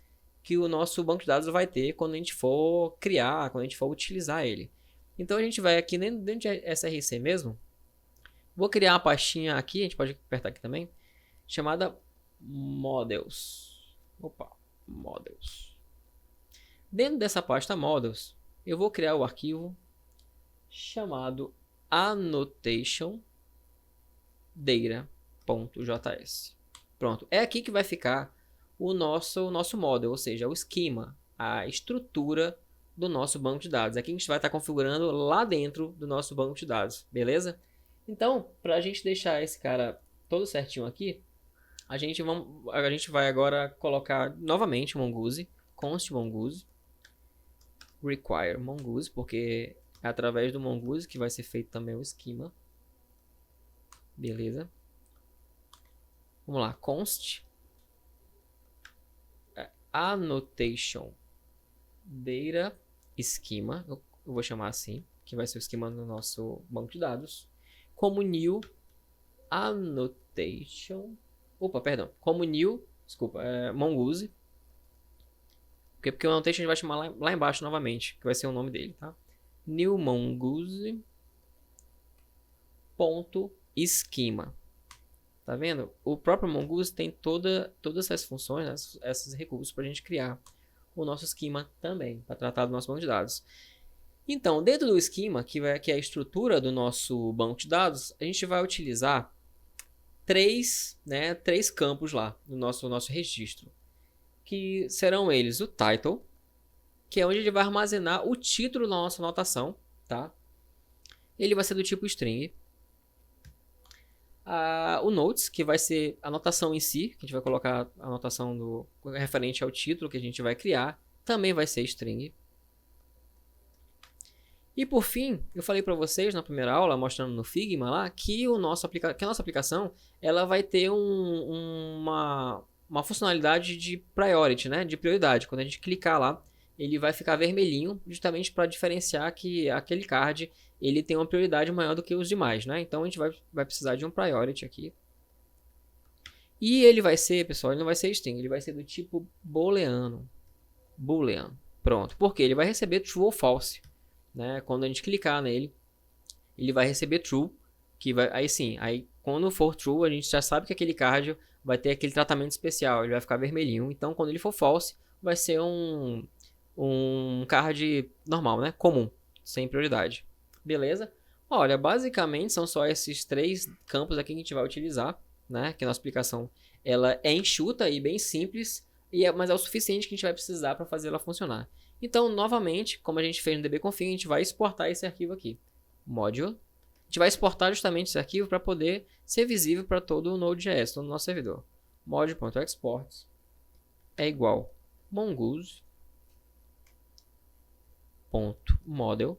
Speaker 1: que o nosso banco de dados vai ter quando a gente for criar, quando a gente for utilizar ele. Então, a gente vai aqui dentro de SRC mesmo. Vou criar uma pastinha aqui, a gente pode apertar aqui também, chamada models. Opa, models. Dentro dessa pasta models, eu vou criar o arquivo chamado annotation data.js. Pronto, é aqui que vai ficar o nosso model, ou seja, o esquema, a estrutura do nosso banco de dados. Aqui a gente vai estar configurando lá dentro do nosso banco de dados, beleza? Então, para a gente deixar esse cara todo certinho aqui, a gente vai agora colocar novamente Mongoose, const Mongoose, require Mongoose, porque é através do Mongoose que vai ser feito também o esquema. Beleza? Vamos lá, const annotation data esquema, eu vou chamar assim, que vai ser o esquema do nosso banco de dados, como new annotation, Mongoose, porque o annotation a gente vai chamar lá embaixo novamente, que vai ser o nome dele, tá? New Mongoose ponto esquema. Tá vendo? O próprio Mongoose tem todas essas funções, né, esses recursos para a gente criar o nosso esquema também, para tratar do nosso banco de dados. Então, dentro do esquema, que é a estrutura do nosso banco de dados, a gente vai utilizar três campos lá no nosso registro, que serão eles o title, que é onde ele vai armazenar o título da nossa anotação, tá? Ele vai ser do tipo string. O notes, que vai ser a anotação em si, que a gente vai colocar a anotação referente ao título que a gente vai criar, também vai ser string. E por fim, eu falei para vocês na primeira aula, mostrando no Figma lá, que a nossa aplicação ela vai ter uma funcionalidade de priority, né? De prioridade. Quando a gente clicar lá, ele vai ficar vermelhinho, justamente para diferenciar que aquele card ele tem uma prioridade maior do que os demais, né? Então a gente vai precisar de um priority aqui. E ele vai ser, pessoal, ele não vai ser string, ele vai ser do tipo booleano. Pronto. Porque ele vai receber true ou false, né? Quando a gente clicar nele, ele vai receber true, aí quando for true, a gente já sabe que aquele card vai ter aquele tratamento especial, ele vai ficar vermelhinho. Então quando ele for false, vai ser um card normal, né? Comum, sem prioridade. Beleza? Olha, basicamente são só esses três campos aqui que a gente vai utilizar, né? Que a nossa aplicação ela é enxuta e bem simples, mas é o suficiente que a gente vai precisar para fazer ela funcionar. Então, novamente, como a gente fez no dbconfig, a gente vai exportar esse arquivo aqui, module. A gente vai exportar justamente esse arquivo para poder ser visível para todo o Node.js, todo o nosso servidor. Module.export é igual mongoose.model.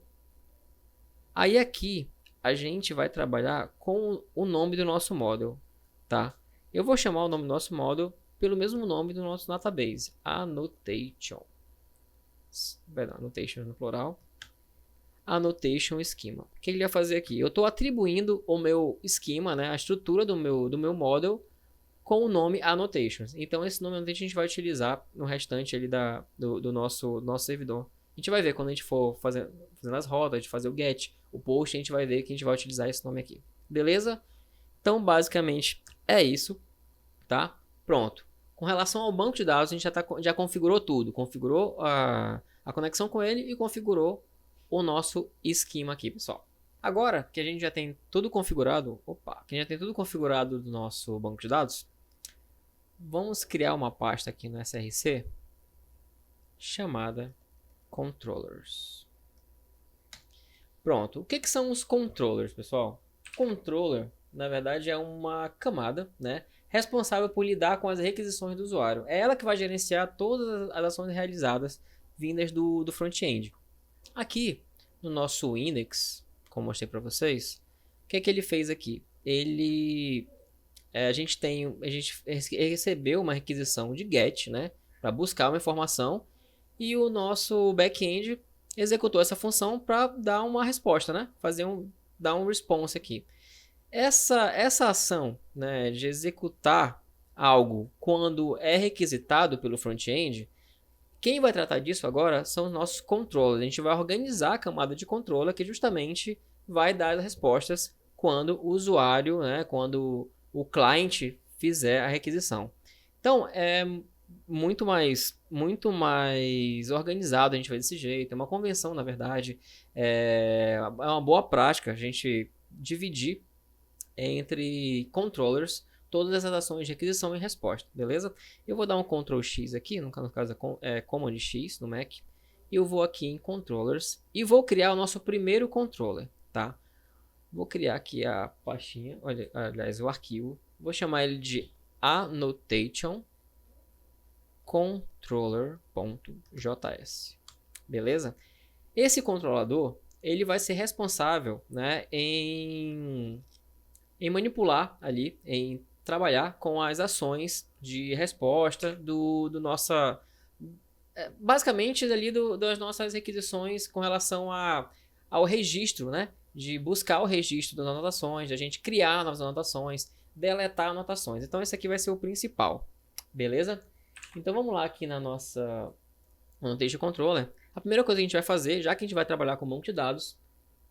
Speaker 1: Aí aqui a gente vai trabalhar com o nome do nosso model, tá? Eu vou chamar o nome do nosso model pelo mesmo nome do nosso database, annotation. Annotation no plural. Annotation schema. O que ele vai fazer aqui? Eu estou atribuindo o meu esquema, né, a estrutura do meu model com o nome annotations. Então esse nome annotation a gente vai utilizar no restante ali do nosso servidor. A gente vai ver quando a gente for fazendo as rotas, a gente fazer o get, o post, a gente vai ver que a gente vai utilizar esse nome aqui. Beleza? Então, basicamente, é isso, tá? Pronto. Com relação ao banco de dados, a gente já configurou tudo. Configurou a conexão com ele e configurou o nosso esquema aqui, pessoal. Agora que a gente já tem tudo configurado, do nosso banco de dados, vamos criar uma pasta aqui no SRC chamada controllers. Pronto. O que são os controllers, pessoal? Controller, na verdade, é uma camada, né, responsável por lidar com as requisições do usuário. É ela que vai gerenciar todas as ações realizadas vindas do front-end. Aqui, no nosso index, como mostrei para vocês, o que ele fez aqui? A gente recebeu uma requisição de get, né, para buscar uma informação, e o nosso back-end executou essa função para dar uma resposta, né, dar um response aqui. Essa ação, né, de executar algo quando é requisitado pelo front-end, quem vai tratar disso agora são os nossos controllers. A gente vai organizar a camada de controller que justamente vai dar as respostas quando o usuário, né, quando o cliente fizer a requisição. Então, muito mais organizado a gente vai desse jeito. É uma convenção, na verdade. É uma boa prática a gente dividir entre controllers todas essas ações de requisição e resposta, beleza? Eu vou dar um Ctrl X aqui, no caso é Command X no Mac. E eu vou aqui em controllers e vou criar o nosso primeiro controller, tá? Vou criar aqui a pastinha, olha, aliás, o arquivo. Vou chamar ele de annotation controller.js, beleza? Esse controlador ele vai ser responsável, né, em manipular ali, em trabalhar com as ações de resposta do nossa, basicamente ali das nossas requisições com relação ao registro, né, de buscar o registro das anotações, de a gente criar novas anotações, deletar anotações. Então esse aqui vai ser o principal, beleza? Então vamos lá aqui na nossa Annotation Controller. A primeira coisa que a gente vai fazer, já que a gente vai trabalhar com banco de dados,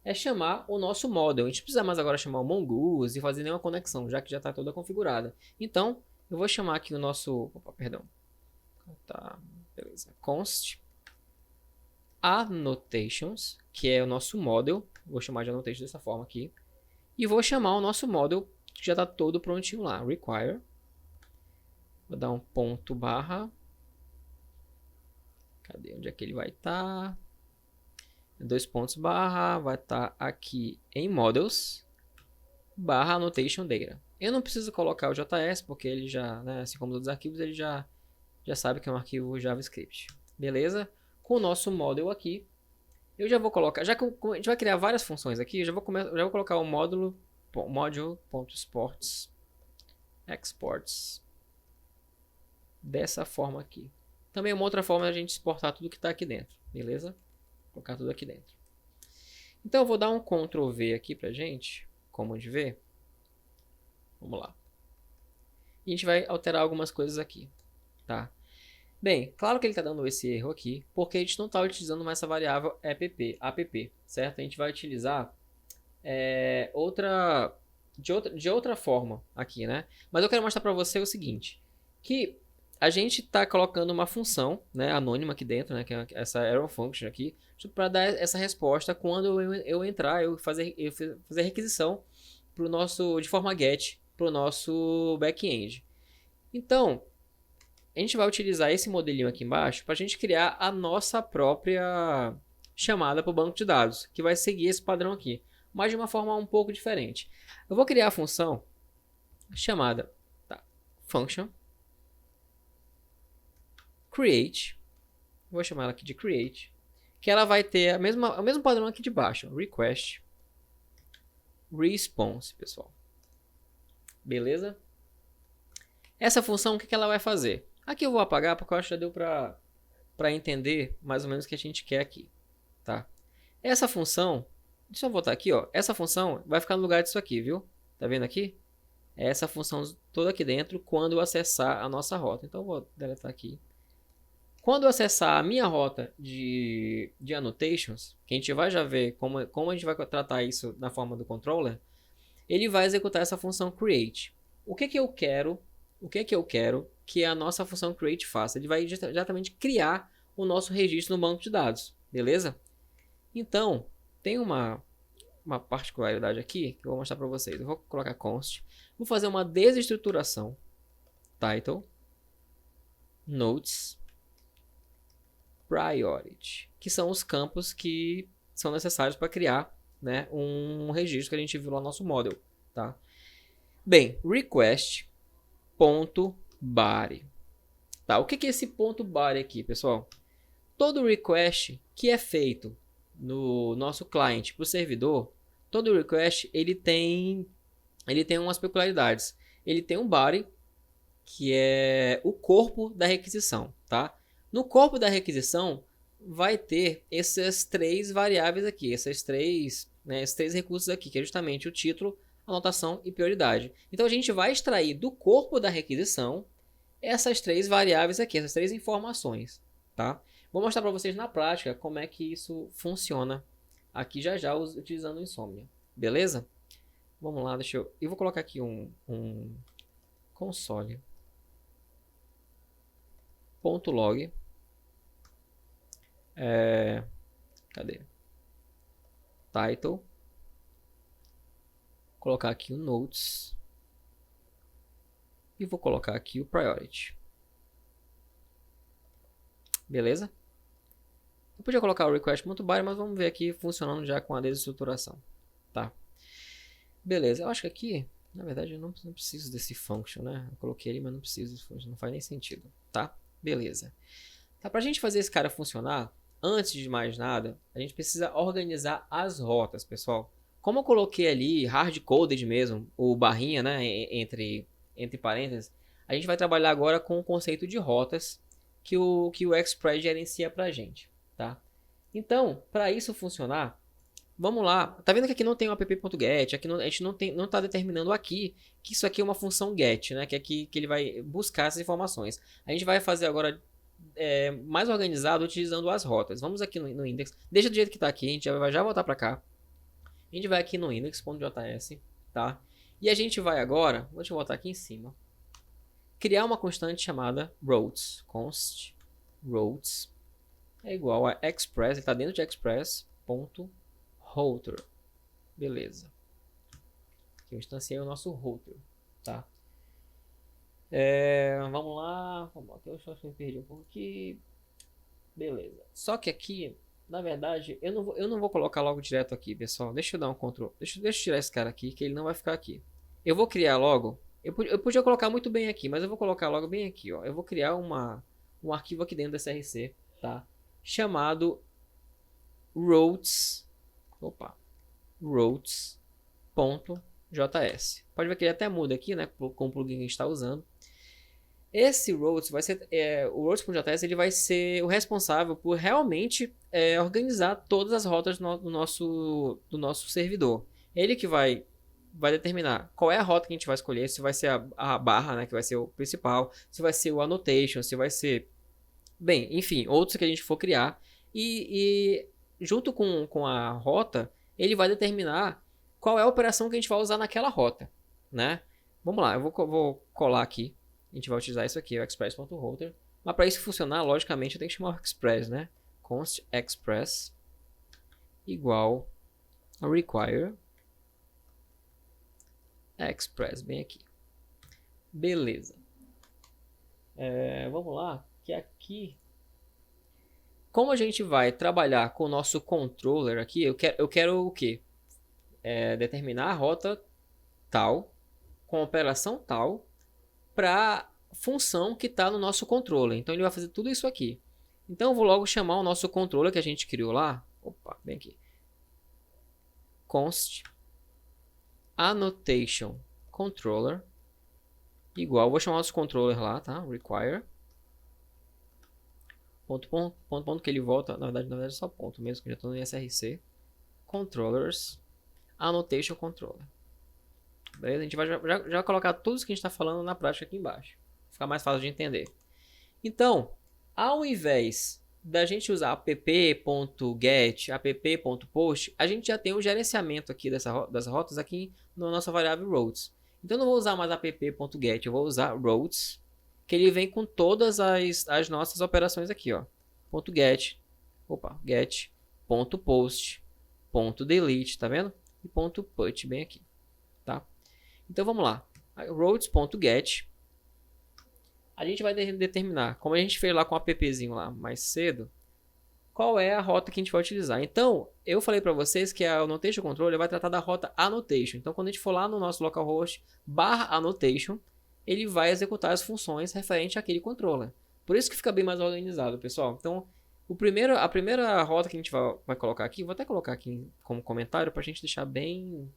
Speaker 1: é chamar o nosso model. A gente precisa mais agora chamar o Mongoose e fazer nenhuma conexão, já que já está toda configurada. Então, eu vou chamar aqui o nosso... Opa, perdão. Tá, beleza. Const annotations, que é o nosso model. Vou chamar de annotation dessa forma aqui. E vou chamar o nosso model, que já está todo prontinho lá. Require. Vou dar um ponto barra. Cadê? Onde é que ele vai estar? Dois pontos barra. Vai estar aqui em models. Barra annotation data. Eu não preciso colocar o JS, porque ele já, né, assim como os outros arquivos, ele já sabe que é um arquivo JavaScript. Beleza? Com o nosso model aqui, eu já vou colocar, já que a gente vai criar várias funções aqui, eu já vou colocar o módulo module.sports exports dessa forma aqui. Também uma outra forma é a gente exportar tudo que está aqui dentro, beleza? Vou colocar tudo aqui dentro. Então eu vou dar um Ctrl V aqui pra gente, Command V. Vamos lá. E a gente vai alterar algumas coisas aqui, tá? Bem, claro que ele está dando esse erro aqui, porque a gente não está utilizando mais essa variável app, certo? A gente vai utilizar de outra forma aqui, né? Mas eu quero mostrar para você o seguinte, que a gente está colocando uma função, né, anônima aqui dentro, né, que é essa arrow function aqui, para dar essa resposta quando eu entrar, eu fazer requisição pro nosso, de forma get para o nosso back-end. Então, a gente vai utilizar esse modelinho aqui embaixo para a gente criar a nossa própria chamada para o banco de dados, que vai seguir esse padrão aqui, mas de uma forma um pouco diferente. Eu vou criar a função chamada function create, vou chamar ela aqui de create, que ela vai ter o mesmo padrão aqui de baixo, request response, pessoal. Beleza? Essa função, o que ela vai fazer? Aqui eu vou apagar porque eu acho que já deu para entender mais ou menos o que a gente quer aqui, tá? Essa função, deixa eu voltar aqui, ó. Essa função vai ficar no lugar disso aqui, viu? Tá vendo aqui? É essa função toda aqui dentro quando eu acessar a nossa rota. Então eu vou deletar aqui. Quando eu acessar a minha rota de annotations, que a gente vai já ver como a gente vai tratar isso na forma do controller, ele vai executar essa função create. O que eu quero que a nossa função create faça? Ele vai exatamente criar o nosso registro no banco de dados, beleza? Então, tem uma particularidade aqui que eu vou mostrar para vocês. Eu vou colocar const, vou fazer uma desestruturação, title, notes, priority, que são os campos que são necessários para criar, né, um registro que a gente viu lá no nosso model, tá? Bem, request.body. Tá, o que é esse ponto body aqui, pessoal? Todo request que é feito no nosso cliente para o servidor, todo request ele tem umas peculiaridades. Ele tem um body, que é o corpo da requisição, tá? No corpo da requisição vai ter essas três variáveis aqui, esses três recursos aqui, que é justamente o título, anotação e prioridade. Então a gente vai extrair do corpo da requisição essas três variáveis aqui, essas três informações, tá? Vou mostrar para vocês na prática como é que isso funciona aqui já utilizando o Insomnia, beleza? Vamos lá, eu vou colocar aqui um console. .log. Cadê? Title. Colocar aqui o notes. E vou colocar aqui o priority. Beleza? Eu podia colocar o request.body, mas vamos ver aqui funcionando já com a desestruturação. Tá? Beleza. Eu acho que aqui, na verdade, eu não preciso desse function, né? Eu coloquei ele, mas não preciso desse function. Não faz nem sentido. Tá? Beleza. Tá, pra gente fazer esse cara funcionar, antes de mais nada, a gente precisa organizar as rotas, pessoal. Como eu coloquei ali, hard-coded mesmo, o barrinha, né, entre parênteses, a gente vai trabalhar agora com o conceito de rotas que o Express gerencia pra gente, tá? Então, para isso funcionar, vamos lá. Tá vendo que aqui não tem o app.get, aqui não, a gente não tá determinando aqui que isso aqui é uma função get, né, que é aqui que ele vai buscar essas informações. A gente vai fazer agora mais organizado utilizando as rotas. Vamos aqui no index, deixa do jeito que tá aqui, a gente vai já voltar para cá. A gente vai aqui no index.js, tá? E a gente vai agora, deixa eu botar aqui em cima, criar uma constante chamada routes. Const routes é igual a express, ele está dentro de express.router. Beleza. Aqui eu instanciei o nosso router, tá? Vamos lá. Aqui eu acho que eu perdi um pouco aqui. Beleza. Só que aqui, na verdade, eu não vou colocar logo direto aqui, pessoal. Deixa eu dar um Ctrl. Deixa eu tirar esse cara aqui, que ele não vai ficar aqui. Eu vou criar logo. Eu podia colocar muito bem aqui, mas eu vou colocar logo bem aqui, ó. Eu vou criar um arquivo aqui dentro da SRC, tá? Chamado routes. Opa. routes.js. Pode ver que ele até muda aqui, né? Com o plugin que a gente está usando. Esse routes vai ser, o routes.js ele vai ser o responsável por realmente organizar todas as rotas do nosso servidor. Ele que vai determinar qual é a rota que a gente vai escolher, se vai ser a barra, né, que vai ser o principal, se vai ser o annotation, se vai ser, bem, enfim, outros que a gente for criar. E junto com a rota, ele vai determinar qual é a operação que a gente vai usar naquela rota, né? Vamos lá, eu vou colar aqui. A gente vai utilizar isso aqui, o express.router. Mas para isso funcionar, logicamente, eu tenho que chamar o express, né? Const express igual a require express, bem aqui. Beleza. Vamos lá, que aqui, como a gente vai trabalhar com o nosso controller aqui, eu quero o quê? Determinar a rota tal, com operação tal, para função que está no nosso controller. Então ele vai fazer tudo isso aqui. Então eu vou logo chamar o nosso controller que a gente criou lá. Opa, bem aqui. Const annotation controller igual, vou chamar nosso controller lá, tá? Require ponto que ele volta, na verdade é só ponto mesmo, que eu já estou no SRC. Controllers annotation controller. Beleza? A gente vai já colocar tudo isso que a gente está falando na prática aqui embaixo. Ficar mais fácil de entender. Então, ao invés da gente usar app.get, app.post, a gente já tem o gerenciamento aqui das rotas aqui na nossa variável routes. Então, eu não vou usar mais app.get, eu vou usar routes, que ele vem com todas as nossas operações aqui, ó. .get, get, .post, .delete, tá vendo? E .put bem aqui, tá? Então vamos lá, routes.get, a gente vai determinar, como a gente fez lá com o appzinho lá mais cedo, qual é a rota que a gente vai utilizar. Então, eu falei para vocês que a annotation controller vai tratar da rota annotation. Então, quando a gente for lá no nosso localhost /annotation, ele vai executar as funções referentes àquele controller. Por isso que fica bem mais organizado, pessoal. Então, a primeira rota que a gente vai colocar aqui, vou até colocar aqui como comentário para a gente deixar bem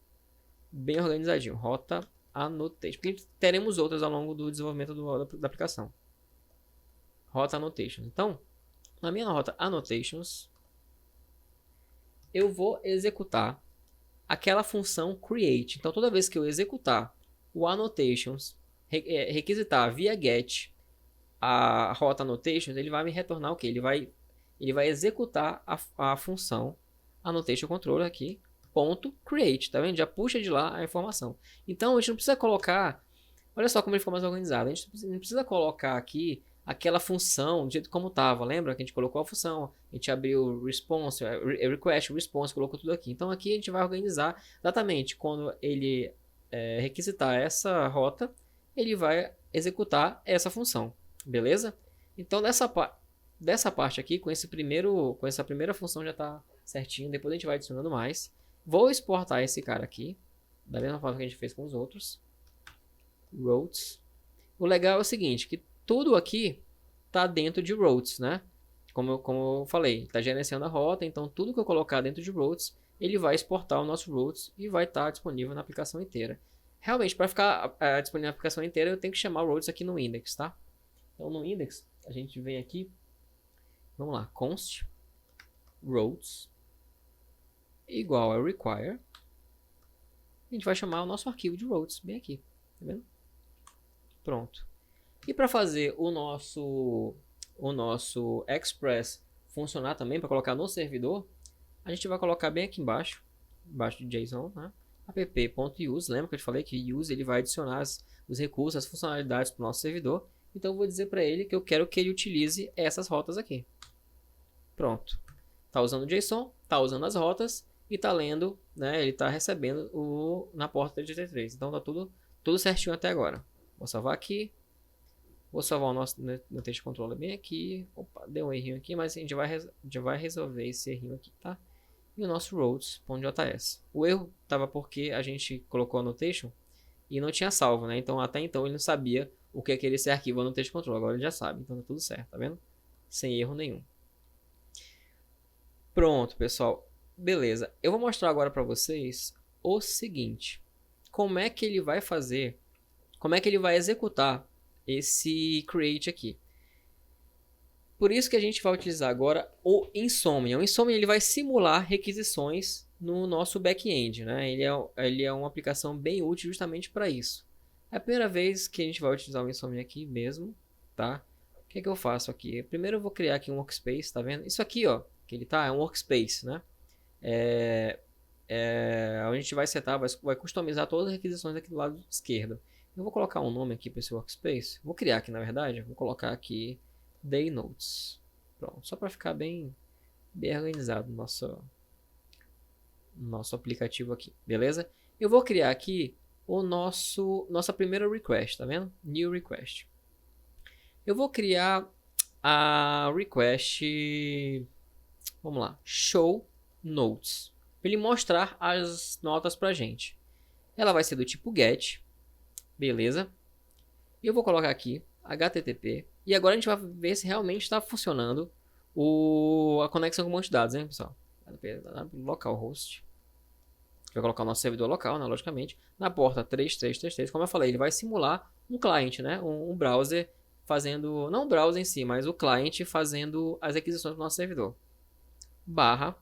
Speaker 1: organizadinho. Rota annotation. Porque teremos outras ao longo do desenvolvimento da aplicação. Rota annotation. Então, na minha rota annotations, eu vou executar aquela função create. Então, toda vez que eu executar o annotations, requisitar via get a rota annotations, ele vai me retornar o que? Ele vai executar a função annotation controller aqui, .create, tá vendo? Já puxa de lá a informação. Então, a gente não precisa colocar, olha só como ele ficou mais organizado, a gente não precisa colocar aqui aquela função do jeito como estava. Lembra que a gente colocou a função, a gente abriu response, request, response, colocou tudo aqui. Então aqui a gente vai organizar exatamente quando ele requisitar essa rota, ele vai executar essa função, beleza? Então dessa parte aqui, com essa primeira função já está certinho. Depois a gente vai adicionando mais. Vou exportar esse cara aqui, da mesma forma que a gente fez com os outros. Routes. O legal é o seguinte, que tudo aqui está dentro de routes, né? Como eu falei, está gerenciando a rota, então tudo que eu colocar dentro de routes, ele vai exportar o nosso routes e vai estar disponível na aplicação inteira. Realmente, para ficar disponível na aplicação inteira, eu tenho que chamar o routes aqui no index, tá? Então no index, a gente vem aqui, vamos lá, const routes igual a require. A gente vai chamar o nosso arquivo de routes bem aqui, tá vendo? Pronto. E para fazer o nosso Express funcionar também, para colocar no servidor, a gente vai colocar bem aqui embaixo de JSON, né? app.use. Lembra que eu te falei que use ele vai adicionar os recursos, as funcionalidades para o nosso servidor. Então eu vou dizer para ele que eu quero que ele utilize essas rotas aqui. Pronto. Está usando o JSON, está usando as rotas e está lendo, né? Ele está recebendo na porta de GT3. Então está tudo certinho até agora. Vou salvar aqui. Vou salvar o nosso texto controller bem aqui. Opa, deu um errinho aqui, mas a gente vai resolver esse errinho aqui, tá? E o nosso routes.js. O erro estava porque a gente colocou a annotation e não tinha salvo, né? Então até então ele não sabia o que é esse arquivo no texto controller. Agora ele já sabe, então tá tudo certo, tá vendo? Sem erro nenhum. Pronto, pessoal. Beleza. Eu vou mostrar agora para vocês o seguinte. Como é que ele vai fazer? Como é que ele vai executar esse create aqui? Por isso que a gente vai utilizar agora o Insomnia. O Insomnia ele vai simular requisições no nosso back-end, né? Ele é uma aplicação bem útil justamente para isso. É a primeira vez que a gente vai utilizar o Insomnia aqui mesmo, tá? O que é que eu faço aqui? Primeiro eu vou criar aqui um workspace, tá vendo? Isso aqui, ó, que ele tá, é um workspace, né? A gente vai setar, vai customizar todas as requisições aqui do lado esquerdo. Eu vou colocar um nome aqui para esse workspace. Vou criar aqui, na verdade. Vou colocar aqui Day Notes. Pronto, só para ficar bem organizado nosso aplicativo aqui, beleza? Eu vou criar aqui nossa primeira request, tá vendo? New request. Eu vou criar a request, vamos lá, show notes, para ele mostrar as notas pra gente. Ela vai ser do tipo get, beleza? E eu vou colocar aqui HTTP. E agora a gente vai ver se realmente está funcionando a conexão com o monte de dados, hein, pessoal? Localhost. Vai colocar o nosso servidor local, né, logicamente. Na porta 3333, como eu falei, ele vai simular um cliente, né? Um browser fazendo, não o browser em si, mas o cliente fazendo as requisições do nosso servidor. Barra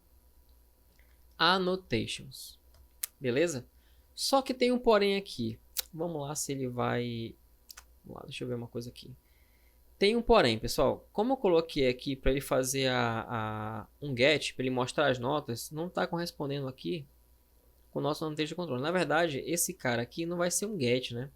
Speaker 1: annotations. Beleza? Só que tem um porém aqui. Vamos lá se ele vai... Vamos lá, deixa eu ver uma coisa aqui. Tem um porém, pessoal. Como eu coloquei aqui para ele fazer um get, para ele mostrar as notas, não está correspondendo aqui com o nosso annotation de controle. Na verdade, esse cara aqui não vai ser um get, né?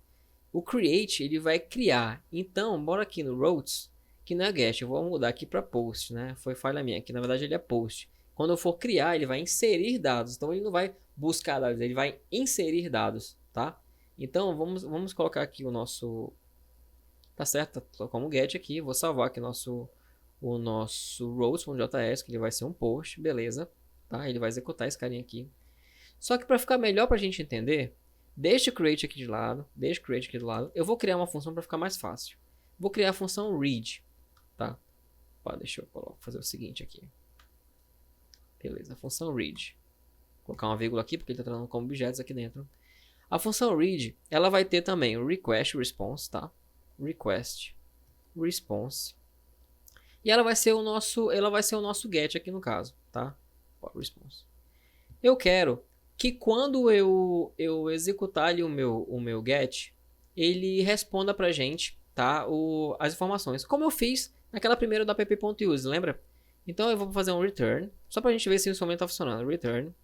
Speaker 1: O create, ele vai criar. Então, bora aqui no routes, que não é get. Eu vou mudar aqui para post, né? Foi falha minha aqui. Na verdade, ele é post. Quando eu for criar, ele vai inserir dados. Então, ele não vai buscar dados, ele vai inserir dados, tá? Então, vamos colocar aqui o nosso... Tá certo? Tá como get aqui. Vou salvar aqui o nosso routes.js, que ele vai ser um post, beleza? Tá? Ele vai executar esse carinha aqui. Só que para ficar melhor para a gente entender, deixa o create aqui de lado, eu vou criar uma função para ficar mais fácil. Vou criar a função read, tá? Deixa eu fazer o seguinte aqui. Beleza, a função read. Vou colocar uma vírgula aqui porque ele está tratando como objetos aqui dentro. A função read, ela vai ter também o request response, tá? Request response. E ela vai ser o nosso get aqui no caso, tá? Response. Eu quero que quando eu executar ali o meu get, ele responda pra gente, tá? As informações. Como eu fiz naquela primeira da app.use, lembra? Então eu vou fazer um return, só pra gente ver se o instrumento tá funcionando. Return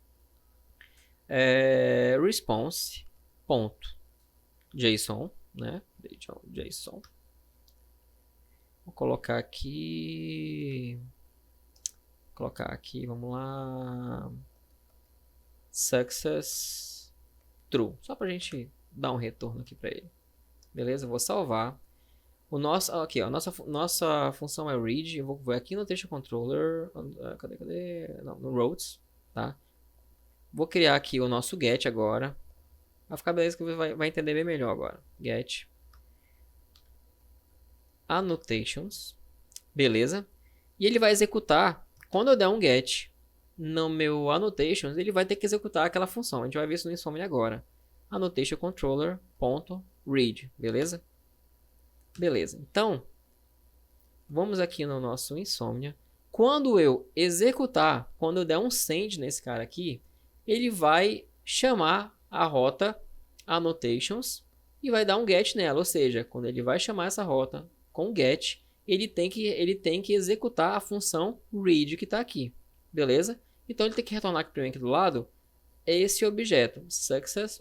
Speaker 1: response.json, né? JSON. Vou colocar aqui... vamos lá... Success True. Só pra gente dar um retorno aqui para ele. Beleza? Vou salvar. O nosso, aqui, ó, nossa função é read. Eu vou aqui no Texto Controller. Cadê? Não, no routes, tá? Vou criar aqui o nosso get agora. Vai ficar beleza que você vai entender bem melhor agora. Get annotations. Beleza? E ele vai executar, quando eu der um get no meu annotations, ele vai ter que executar aquela função. A gente vai ver isso no Insomnia agora. Annotation controller.read, beleza? Beleza. Então, vamos aqui no nosso Insomnia. Quando eu executar, quando eu der um send nesse cara aqui, ele vai chamar a rota annotations e vai dar um get nela. Ou seja, quando ele vai chamar essa rota com get, ele tem que executar a função read que está aqui. Beleza? Então ele tem que retornar aqui para mim aqui do lado esse objeto. Success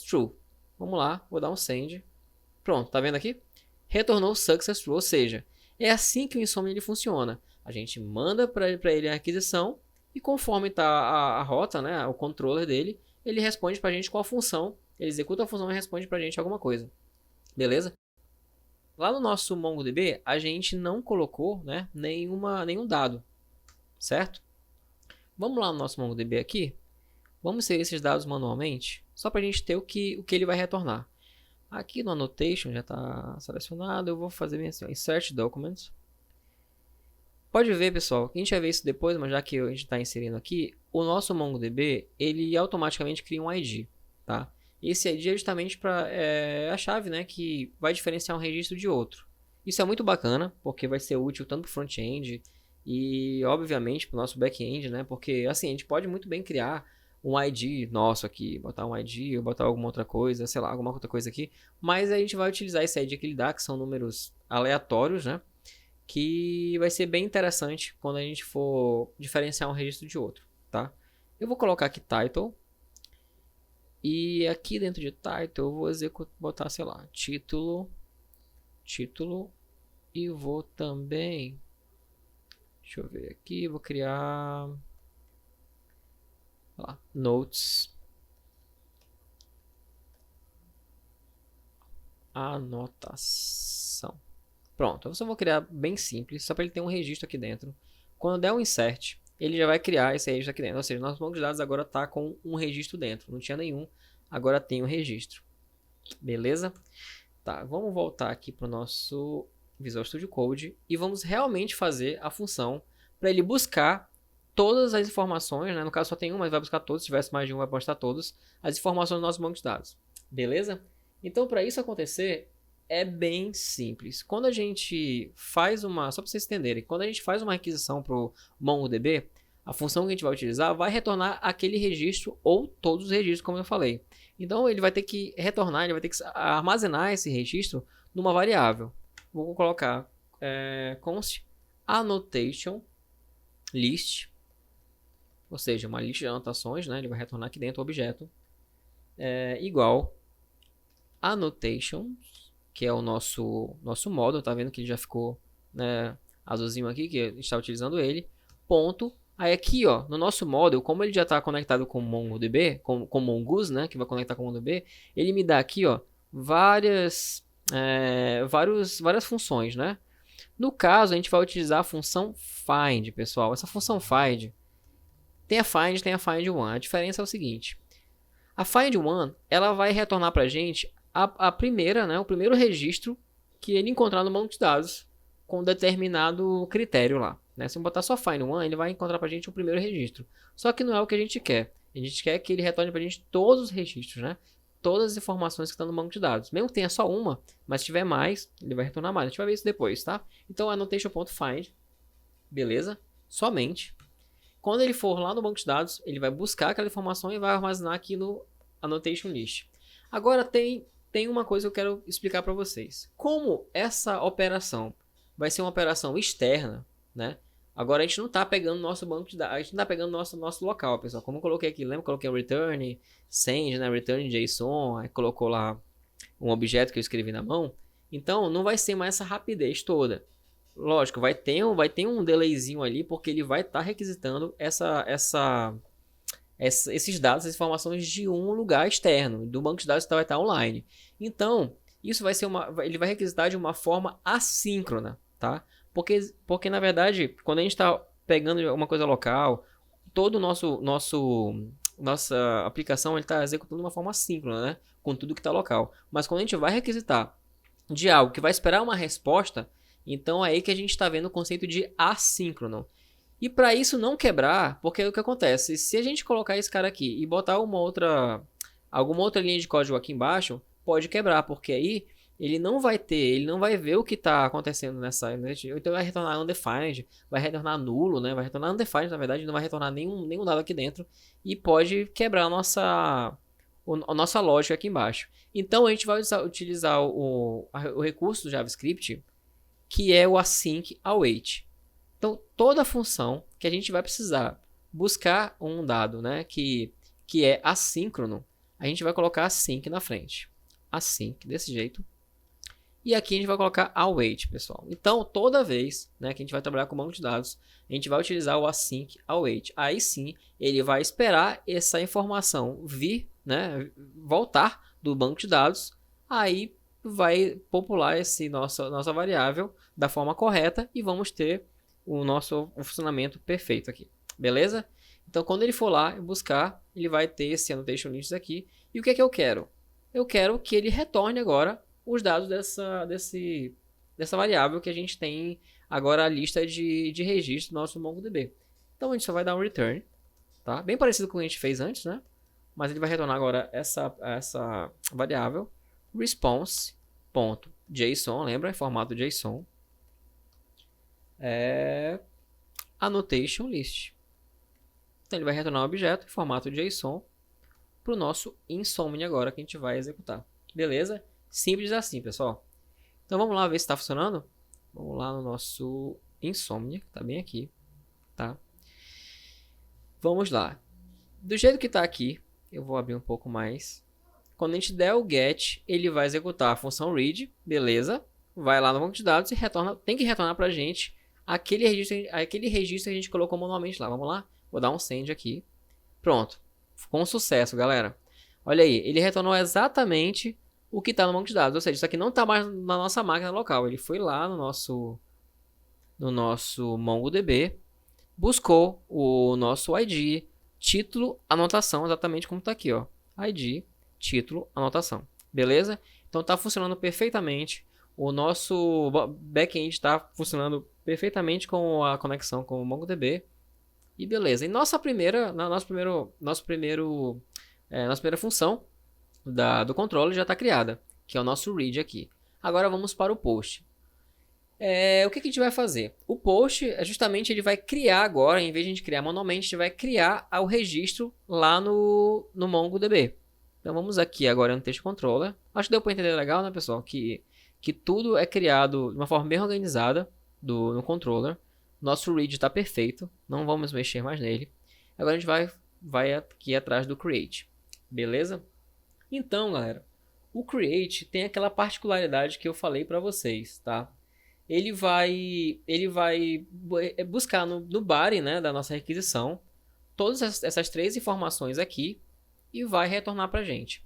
Speaker 1: true. Vamos lá, vou dar um send. Pronto, tá vendo aqui? Retornou success true, ou seja, é assim que o Insomnia ele funciona. A gente manda para ele a aquisição e conforme está a rota, né, o controller dele, ele responde para a gente com a função. Ele executa a função e responde para a gente alguma coisa. Beleza? Lá no nosso MongoDB, a gente não colocou, né, nenhum dado, certo? Vamos lá no nosso MongoDB aqui. Vamos inserir esses dados manualmente, só para a gente ter o que ele vai retornar. Aqui no Annotation já está selecionado, eu vou fazer bem assim, ó, Insert Documents. Pode ver, pessoal, a gente vai ver isso depois, mas já que a gente está inserindo aqui, o nosso MongoDB, ele automaticamente cria um ID, tá? Esse ID é justamente para a chave, né, que vai diferenciar um registro de outro. Isso é muito bacana, porque vai ser útil tanto para o front-end e, obviamente, para o nosso back-end, né, porque assim, a gente pode muito bem criar um ID nosso aqui, botar um ID ou botar alguma outra coisa, sei lá, alguma outra coisa aqui, mas a gente vai utilizar esse ID que ele dá, que são números aleatórios, né, que vai ser bem interessante quando a gente for diferenciar um registro de outro, tá? Eu vou colocar aqui title. E aqui dentro de title eu vou botar, sei lá, título. E vou também, deixa eu ver aqui, vou criar lá, notes. Anotação. Pronto, eu só vou criar bem simples, só para ele ter um registro aqui dentro. Quando der um insert, ele já vai criar esse registro aqui dentro. Ou seja, nosso banco de dados agora está com um registro dentro. Não tinha nenhum, agora tem um registro. Beleza? Tá, vamos voltar aqui para o nosso Visual Studio Code e vamos realmente fazer a função para ele buscar todas as informações, né? No caso só tem um, mas vai buscar todos. Se tivesse mais de um, vai postar todos as informações do nosso banco de dados. Beleza? Então, para isso acontecer, é bem simples. Quando a gente faz uma... Só para vocês entenderem. Quando a gente faz uma requisição para o MongoDB, a função que a gente vai utilizar vai retornar aquele registro ou todos os registros, como eu falei. Então, ele vai ter que retornar, ele vai ter que armazenar esse registro numa variável. Vou colocar const annotation list, ou seja, uma lista de anotações, né? Ele vai retornar aqui dentro o objeto, igual annotations, que é o nosso módulo, tá vendo que ele já ficou, né, azulzinho aqui, que a gente está utilizando ele, ponto. Aí aqui, ó, no nosso módulo, como ele já está conectado com o MongoDB, com Mongoose, né, que vai conectar com o MongoDB, ele me dá aqui, ó, várias funções, né? No caso, a gente vai utilizar a função find, pessoal. Essa função find, tem a find one. A diferença é o seguinte, a find one, ela vai retornar para a gente a primeira, né, o primeiro registro que ele encontrar no banco de dados com determinado critério lá, né? Se eu botar só find one, ele vai encontrar para a gente o primeiro registro. Só que não é o que a gente quer. A gente quer que ele retorne para a gente todos os registros, né? Todas as informações que estão no banco de dados. Mesmo que tenha só uma, mas se tiver mais, ele vai retornar mais. A gente vai ver isso depois, tá? Então, annotation.find, beleza? Somente. Quando ele for lá no banco de dados, ele vai buscar aquela informação e vai armazenar aqui no annotation list. Agora, tem uma coisa que eu quero explicar para vocês. Como essa operação vai ser uma operação externa, né? Agora a gente não está pegando nosso banco de dados, a gente não está pegando nosso local, pessoal. Como eu coloquei aqui, lembra? Coloquei o return, send, né? Return JSON, aí colocou lá um objeto que eu escrevi na mão, então não vai ser mais essa rapidez toda. Lógico, vai ter um delayzinho ali, porque ele vai estar requisitando esses dados, essas informações de um lugar externo, do banco de dados que vai estar online. Então, isso vai ser ele vai requisitar de uma forma assíncrona, tá? Porque na verdade, quando a gente está pegando uma coisa local, todo o nossa aplicação está executando de uma forma assíncrona, né? Com tudo que está local. Mas quando a gente vai requisitar de algo que vai esperar uma resposta, então é aí que a gente está vendo o conceito de assíncrono. E para isso não quebrar, porque o que acontece? Se a gente colocar esse cara aqui e botar alguma outra linha de código aqui embaixo, pode quebrar, porque aí ele não vai ver o que está acontecendo nessa. Então vai retornar undefined, vai retornar nulo, né? Vai retornar undefined, na verdade, não vai retornar nenhum dado aqui dentro e pode quebrar a nossa lógica aqui embaixo. Então a gente vai utilizar o recurso do JavaScript, que é o async await. Então, toda função que a gente vai precisar buscar um dado, né, que é assíncrono, a gente vai colocar async na frente. Async, desse jeito. E aqui a gente vai colocar await, pessoal. Então, toda vez, né, que a gente vai trabalhar com banco de dados, a gente vai utilizar o async await. Aí sim, ele vai esperar essa informação vir, né, voltar do banco de dados. Aí vai popular nossa variável da forma correta e vamos ter o funcionamento perfeito aqui, beleza? Então, quando ele for lá buscar, ele vai ter esse annotation list aqui. E o que é que eu quero? Eu quero que ele retorne agora os dados dessa variável que a gente tem agora a lista de registro do nosso MongoDB. Então, a gente só vai dar um return, tá? Bem parecido com o que a gente fez antes, né? Mas ele vai retornar agora essa variável response.json, lembra? Em formato JSON. Annotation list. Então ele vai retornar um objeto em formato JSON para o nosso Insomnia agora que a gente vai executar. Beleza? Simples assim, pessoal. Então vamos lá ver se está funcionando. Vamos lá no nosso Insomnia, que está bem aqui. Tá? Vamos lá. Do jeito que está aqui, eu vou abrir um pouco mais. Quando a gente der o get, ele vai executar a função read. Beleza? Vai lá no banco de dados e tem que retornar para a gente aquele registro que a gente colocou manualmente lá. Vamos lá? Vou dar um send aqui. Pronto. Com sucesso, galera. Olha aí, ele retornou exatamente o que está no banco de dados. Ou seja, isso aqui não está mais na nossa máquina local. Ele foi lá no nosso MongoDB, buscou o nosso ID, título, anotação, exatamente como está aqui, ó. ID, título, anotação. Beleza? Então está funcionando perfeitamente. O nosso back-end está funcionando perfeitamente com a conexão com o MongoDB. E beleza. E nossa primeira função do controle já está criada, que é o nosso read aqui. Agora vamos para o post. O que a gente vai fazer? O post, justamente, ele vai criar agora, em vez de a gente criar manualmente, a gente vai criar o registro lá no MongoDB. Então vamos aqui agora no texto controller. Acho que deu para entender legal, né, pessoal? Que tudo é criado de uma forma bem organizada no controller. Nosso read está perfeito, não vamos mexer mais nele. Agora a gente vai aqui atrás do create, beleza? Então, galera, o create tem aquela particularidade que eu falei para vocês, tá? Ele vai buscar no body, né, da nossa requisição todas essas três informações aqui e vai retornar para a gente.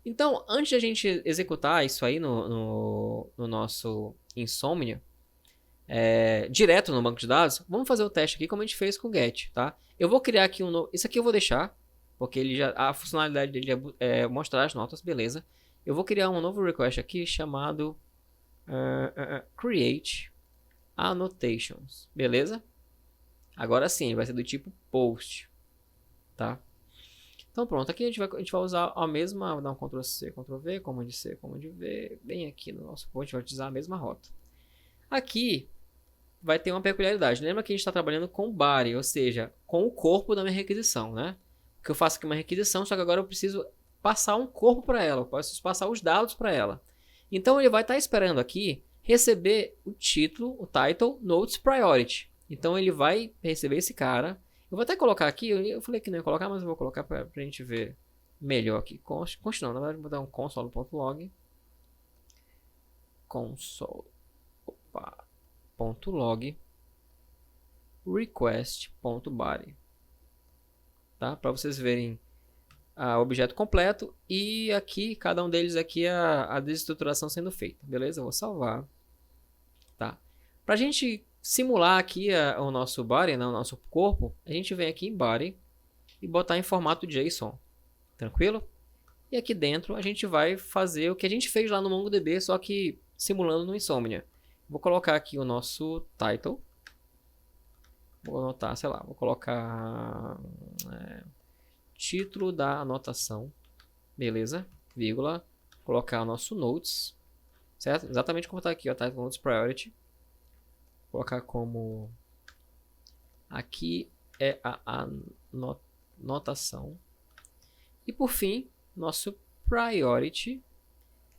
Speaker 1: Então, antes de a gente executar isso aí no nosso Insomnia, direto no banco de dados, vamos fazer o teste aqui como a gente fez com o get, tá? Eu vou criar aqui um novo. Isso aqui eu vou deixar, porque a funcionalidade dele é mostrar as notas, beleza? Eu vou criar um novo request aqui chamado create annotations, beleza? Agora sim, vai ser do tipo post, tá? Então pronto, aqui a gente vai usar a mesma, vou dar um Ctrl C, Ctrl V, Command C, Command V, bem aqui no nosso post, a gente vai utilizar a mesma rota. Aqui vai ter uma peculiaridade. Lembra que a gente está trabalhando com body, ou seja, com o corpo da minha requisição, né? Porque eu faço aqui uma requisição, só que agora eu preciso passar um corpo para ela, eu preciso passar os dados para ela. Então ele vai estar esperando aqui receber o título, o title, notes priority. Então ele vai receber esse cara. Eu vou até colocar aqui, eu falei que não ia colocar, mas eu vou colocar para a gente ver melhor aqui. Const não, na verdade vou dar um console.log. console.log request.body, tá? Para vocês verem o objeto completo e aqui cada um deles aqui a desestruturação sendo feita, beleza? Eu vou salvar, tá? Para a gente simular aqui o nosso body, né, o nosso corpo, a gente vem aqui em body e botar em formato JSON, tranquilo? E aqui dentro a gente vai fazer o que a gente fez lá no MongoDB, só que simulando no Insomnia. Vou colocar aqui o nosso title. Vou anotar, sei lá, vou colocar título da anotação, beleza? Vírgula, colocar o nosso notes, certo? Exatamente como está aqui, ó, title notes priority. Vou colocar como aqui é a anotação. E por fim, nosso priority,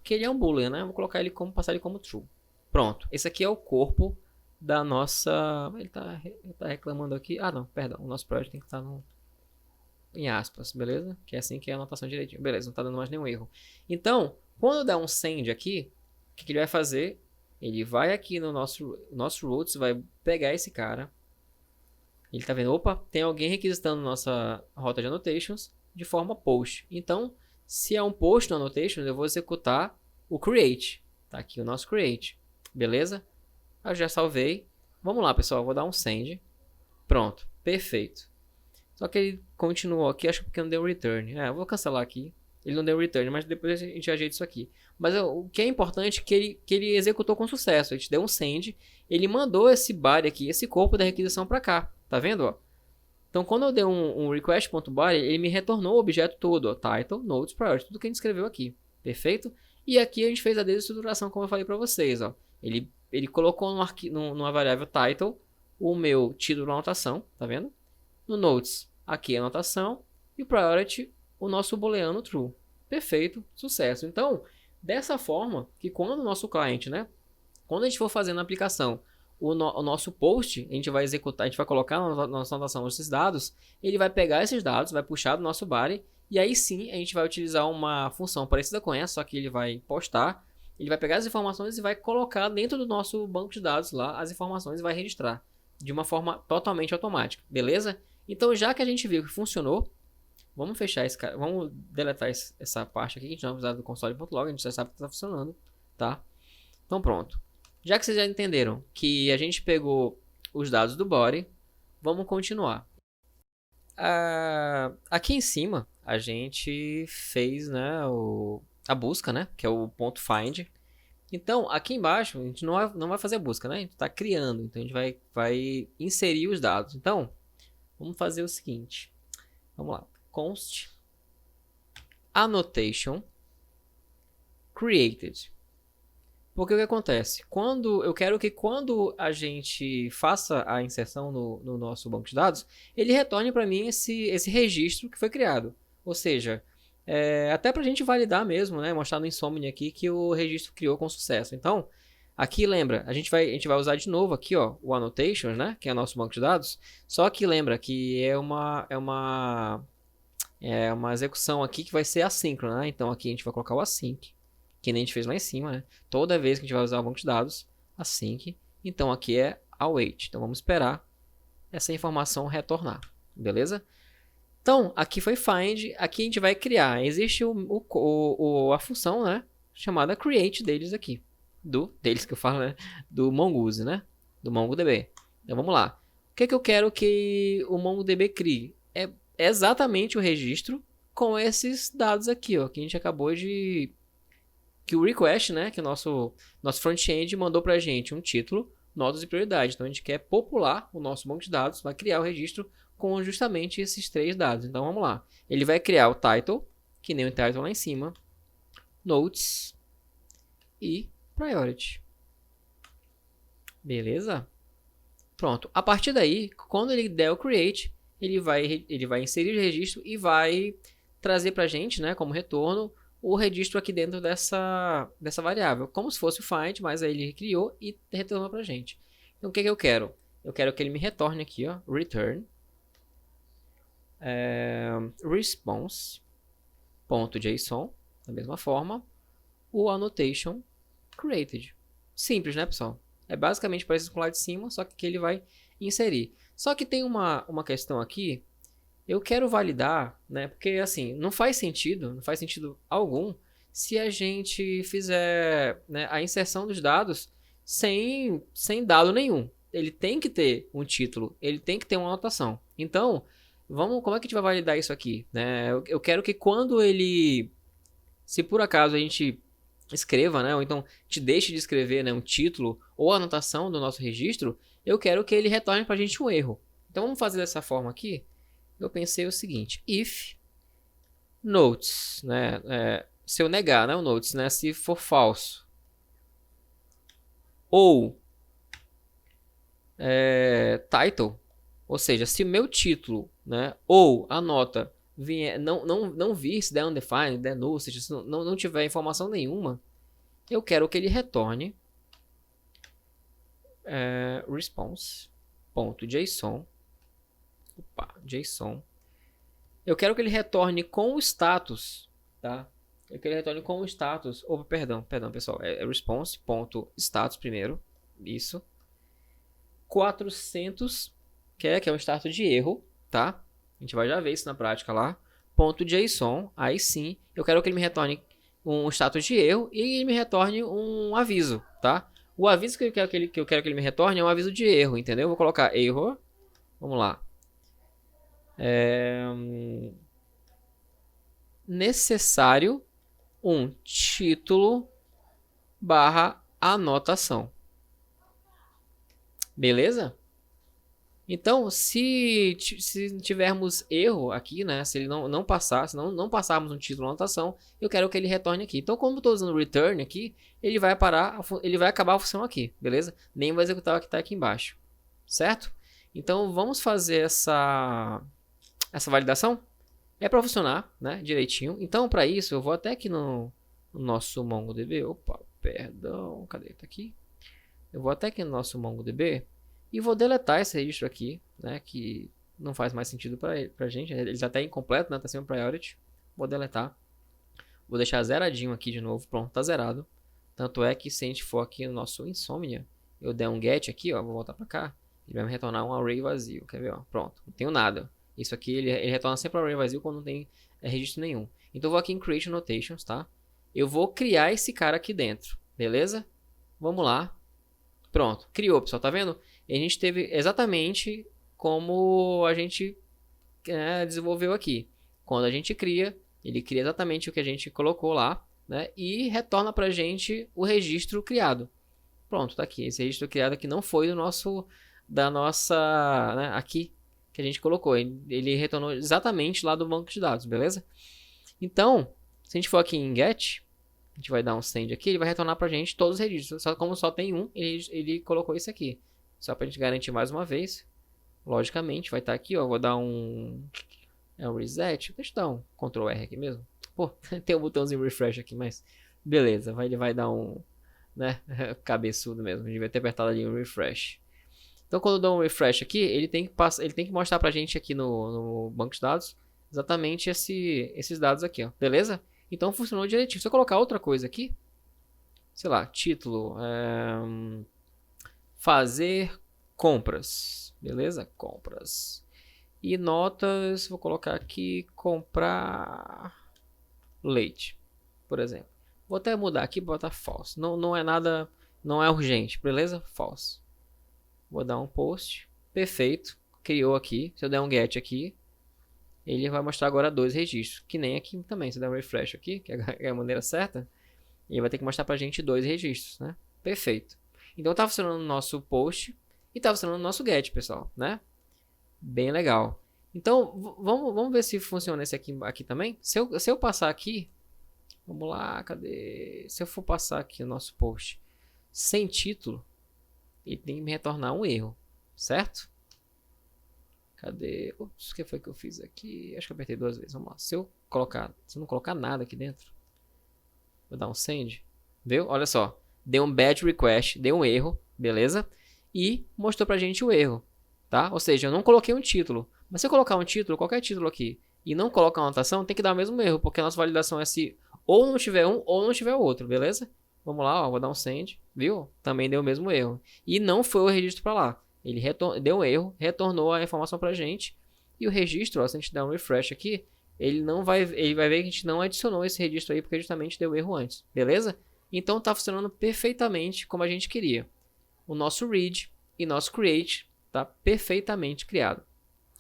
Speaker 1: que ele é um boolean, né? Vou colocar ele como, passar ele como true. Pronto, esse aqui é o corpo da nossa... Ele tá reclamando aqui. Ah, não, perdão. O nosso priority tem que estar em aspas, beleza? Que é assim que é a anotação direitinho. Beleza, não tá dando mais nenhum erro. Então, quando der um send aqui, o que ele vai fazer? Ele vai aqui no nosso routes, vai pegar esse cara. Ele tá vendo, opa, tem alguém requisitando nossa rota de annotations de forma post. Então, se é um post no annotations, eu vou executar o create. Tá aqui o nosso create. Beleza? Eu já salvei. Vamos lá, pessoal. Eu vou dar um send. Pronto. Perfeito. Só que ele continuou aqui. Acho que não deu return. Eu vou cancelar aqui. Ele não deu return, mas depois a gente ajeita isso aqui. Mas o que é importante é que ele executou com sucesso. A gente deu um send. Ele mandou esse body aqui, esse corpo da requisição para cá. Tá vendo? Ó? Então, quando eu dei um request.body, ele me retornou o objeto todo. Ó, title, notes, priority. Tudo que a gente escreveu aqui. Perfeito? E aqui a gente fez a desestruturação, como eu falei para vocês. Ó. Ele colocou numa variável title o meu título da anotação. Tá vendo? No notes, aqui a anotação. E o priority, o nosso booleano true. Perfeito, sucesso. Então, dessa forma, que quando o nosso cliente, né? Quando a gente for fazer na aplicação o nosso post, a gente vai executar, a gente vai colocar na nossa anotação esses dados, ele vai pegar esses dados, vai puxar do nosso body, e aí sim a gente vai utilizar uma função parecida com essa, só que ele vai postar, ele vai pegar as informações e vai colocar dentro do nosso banco de dados lá as informações e vai registrar de uma forma totalmente automática, beleza? Então, já que a gente viu que funcionou, vamos fechar esse cara, vamos deletar essa parte aqui, que a gente não vai precisar do console.log, a gente já sabe que está funcionando, tá? Então, pronto. Já que vocês já entenderam que a gente pegou os dados do body, vamos continuar. Aqui em cima, a gente fez, né, a busca, né, que é o ponto .find. Então, aqui embaixo, a gente não vai fazer a busca, né? A gente está criando, então a gente vai inserir os dados. Então, vamos fazer o seguinte. Vamos lá. Const annotation created. Porque o que acontece? Eu quero que quando a gente faça a inserção no nosso banco de dados, ele retorne para mim esse registro que foi criado. Ou seja, até para a gente validar mesmo, né? Mostrar no Insomnia aqui que o registro criou com sucesso. Então, aqui lembra, a gente vai usar de novo aqui, ó, o annotations, né? Que é o nosso banco de dados. Só que lembra que é uma execução aqui que vai ser assíncrona, né? Então aqui a gente vai colocar o async, que nem a gente fez lá em cima, né? Toda vez que a gente vai usar o banco de dados, async. Então aqui é await. Então vamos esperar essa informação retornar, beleza? Então aqui foi find, aqui a gente vai criar. Existe a função, né? Chamada create deles aqui, deles que eu falo, né? Do Mongoose, né? Do MongoDB. Então vamos lá. O que eu quero que o MongoDB crie? É exatamente o registro com esses dados aqui, ó, que a gente acabou de... Que o request, né, que o nosso front-end mandou pra gente um título, notas e prioridade. Então a gente quer popular o nosso banco de dados, vai criar o registro com justamente esses três dados. Então vamos lá. Ele vai criar o title, que nem o title lá em cima, notes e priority. Beleza? Pronto. A partir daí, quando ele der o create, ele vai inserir o registro e vai trazer pra gente, né, como retorno, o registro aqui dentro dessa variável, como se fosse o find, mas aí ele criou e retornou pra gente. Então o que eu quero? Eu quero que ele me retorne aqui, ó, return response.json, da mesma forma, o annotation created. Simples, né, pessoal? É basicamente parecido com lá de cima, só que aqui ele vai inserir. Só que tem uma questão aqui, eu quero validar, né? Porque assim, não faz sentido algum se a gente fizer, né, a inserção dos dados sem dado nenhum. Ele tem que ter um título, ele tem que ter uma anotação. Então, como é que a gente vai validar isso aqui? Né? Eu quero que quando se por acaso a gente escreva, né, ou então te deixe de escrever, né, um título ou anotação do nosso registro, eu quero que ele retorne para a gente um erro. Então vamos fazer dessa forma aqui. Eu pensei o seguinte: if notes, né, se eu negar, né, o notes, né, se for falso, ou title, ou seja, se o meu título, né, ou a nota vier, não vir, se der undefined, der null, ou seja, se não tiver informação nenhuma, eu quero que ele retorne response.json. JSON. Eu quero que ele retorne com o status, tá? Eu quero que ele retorne com o status. Perdão, pessoal. É response.status primeiro. Isso. 400, que é um status de erro, tá? A gente vai já ver isso na prática lá. .json. Aí sim, eu quero que ele me retorne um status de erro e ele me retorne um aviso, tá? O aviso que eu quero que ele me retorne é um aviso de erro, entendeu? Eu vou colocar error. Vamos lá. Necessário um título / anotação. Beleza? Então, se tivermos erro aqui, né? Se ele não passar, se não passarmos um título ou anotação, eu quero que ele retorne aqui. Então, como eu estou usando return aqui, ele vai acabar a função aqui, beleza? Nem vai executar o que está aqui embaixo, certo? Então, vamos fazer essa validação. É para funcionar, né, direitinho. Então, para isso, eu vou até aqui no nosso MongoDB. Opa, perdão, cadê? Tá aqui. Eu vou até aqui no nosso MongoDB e vou deletar esse registro aqui, né, que não faz mais sentido para a gente. Ele já está incompleto, né, tá sem priority. Vou deletar. Vou deixar zeradinho aqui de novo. Pronto, tá zerado. Tanto é que se a gente for aqui no nosso Insomnia, eu der um get aqui, ó, vou voltar para cá, ele vai me retornar um array vazio. Quer ver, ó? Pronto, não tenho nada. Isso aqui ele retorna sempre um array vazio quando não tem registro nenhum. Então eu vou aqui em Create Annotations, tá? Eu vou criar esse cara aqui dentro, beleza? Vamos lá. Pronto, criou, pessoal, tá vendo? E a gente teve exatamente como a gente desenvolveu aqui. Quando a gente cria, ele cria exatamente o que a gente colocou lá, né? E retorna pra gente o registro criado. Pronto, tá aqui. Esse registro criado aqui não foi da nossa, né, aqui que a gente colocou. Ele retornou exatamente lá do banco de dados, beleza? Então, se a gente for aqui em get, a gente vai dar um send aqui, ele vai retornar pra gente todos os registros. Como só tem um, ele colocou isso aqui. Só pra gente garantir mais uma vez. Logicamente, vai estar aqui, ó. Vou dar um reset. Deixa eu dar um Ctrl R aqui mesmo. Pô, tem um botãozinho refresh aqui, mas beleza. Ele vai dar um, né, cabeçudo mesmo. A gente vai ter apertado ali um refresh. Então, quando eu dou um refresh aqui, ele tem que mostrar pra gente aqui no banco de dados exatamente esses dados aqui, ó. Beleza? Então, funcionou direitinho. Se eu colocar outra coisa aqui, sei lá, título, fazer compras, beleza? Compras. E notas, vou colocar aqui, comprar leite, por exemplo. Vou até mudar aqui, botar false. Não é nada, não é urgente, beleza? False. Vou dar um post. Perfeito. Criou aqui. Se eu der um get aqui, ele vai mostrar agora 2 registros. Que nem aqui também. Se eu der um refresh aqui, que é a maneira certa, ele vai ter que mostrar pra gente 2 registros, né? Perfeito. Então tá funcionando no nosso post e tá funcionando no nosso get, pessoal, né? Bem legal. Então, vamos ver se funciona esse aqui também. Se eu passar aqui, vamos lá, cadê? Se eu for passar aqui o nosso post sem título, ele tem que me retornar um erro, certo? Cadê? Ops, o que foi que eu fiz aqui? Acho que eu apertei 2 vezes. Vamos lá. Se eu não colocar nada aqui dentro, vou dar um send. Viu? Olha só. Deu um batch request, deu um erro, beleza? E mostrou pra gente o erro, tá? Ou seja, eu não coloquei um título. Mas se eu colocar um título, qualquer título aqui, e não colocar uma anotação, tem que dar o mesmo erro, porque a nossa validação é se ou não tiver um ou não tiver o outro, beleza? Vamos lá, ó, vou dar um send, viu? Também deu o mesmo erro. E não foi o registro para lá. Ele deu um erro, retornou a informação para a gente. E o registro, ó, se a gente der um refresh aqui, ele vai ver que a gente não adicionou esse registro aí porque justamente deu erro antes, beleza? Então está funcionando perfeitamente como a gente queria. O nosso read e nosso create está perfeitamente criado,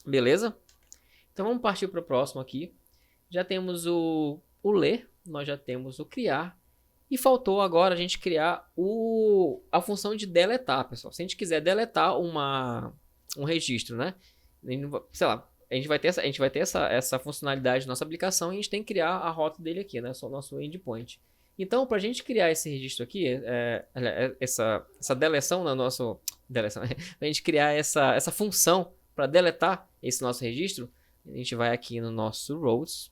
Speaker 1: beleza? Então vamos partir para o próximo aqui. Já temos o ler, nós já temos o criar. E faltou agora a gente criar a função de deletar, pessoal. Se a gente quiser deletar um registro, né? Sei lá, a gente vai ter essa funcionalidade na nossa aplicação e a gente tem que criar a rota dele aqui, né? Só o nosso endpoint. Então, para a gente criar esse registro aqui, essa deleção na nossa... Deleção, para a gente criar essa função para deletar esse nosso registro, a gente vai aqui no nosso routes.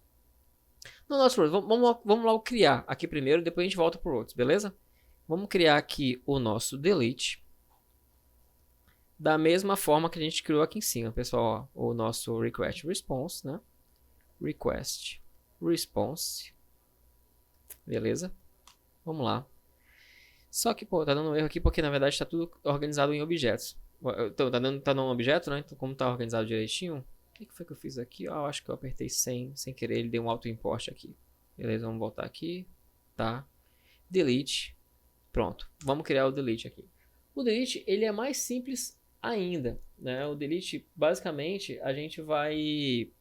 Speaker 1: No nosso routes, vamos logo criar aqui primeiro, depois a gente volta para o routes, beleza? Vamos criar aqui o nosso delete. Da mesma forma que a gente criou aqui em cima, pessoal, ó, o nosso request response, né? Request response. Beleza? Vamos lá. Só que, pô, tá dando um erro aqui porque na verdade está tudo organizado em objetos. Então, tá dando um objeto, né? Então, como tá organizado direitinho, o que foi que eu fiz aqui? Ah, eu acho que eu apertei sem querer, ele deu um auto import aqui. Beleza, vamos voltar aqui. Tá. Delete. Pronto. Vamos criar o delete aqui. O delete, ele é mais simples ainda, né? O delete, basicamente, a gente vai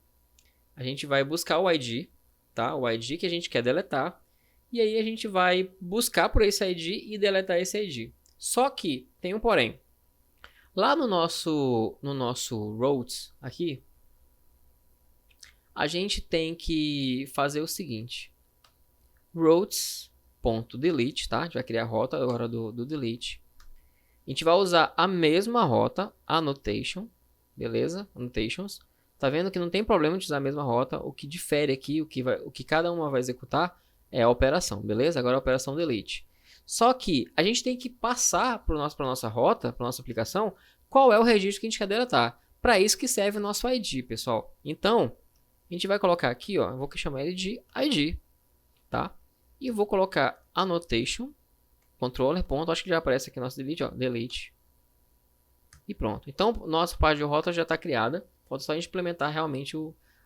Speaker 1: buscar o ID, tá? O ID que a gente quer deletar. E aí a gente vai buscar por esse ID e deletar esse ID. Só que tem um porém. Lá no nosso routes aqui, a gente tem que fazer o seguinte. Routes.delete, tá? A gente vai criar a rota agora do delete. A gente vai usar a mesma rota, annotation, beleza? Annotations. Tá vendo que não tem problema de usar a mesma rota. O que difere aqui, o que cada uma vai executar é a operação, beleza? Agora a operação delete. Só que a gente tem que passar para nossa rota, para nossa aplicação, qual é o registro que a gente quer deletar. Para isso que serve o nosso ID, pessoal. Então, a gente vai colocar aqui, ó, eu vou chamar ele de ID, tá? E vou colocar annotation, controller, ponto, acho que já aparece aqui nosso delete, ó, delete. E pronto. Então, nossa página de rota já está criada. Falta só a gente implementar realmente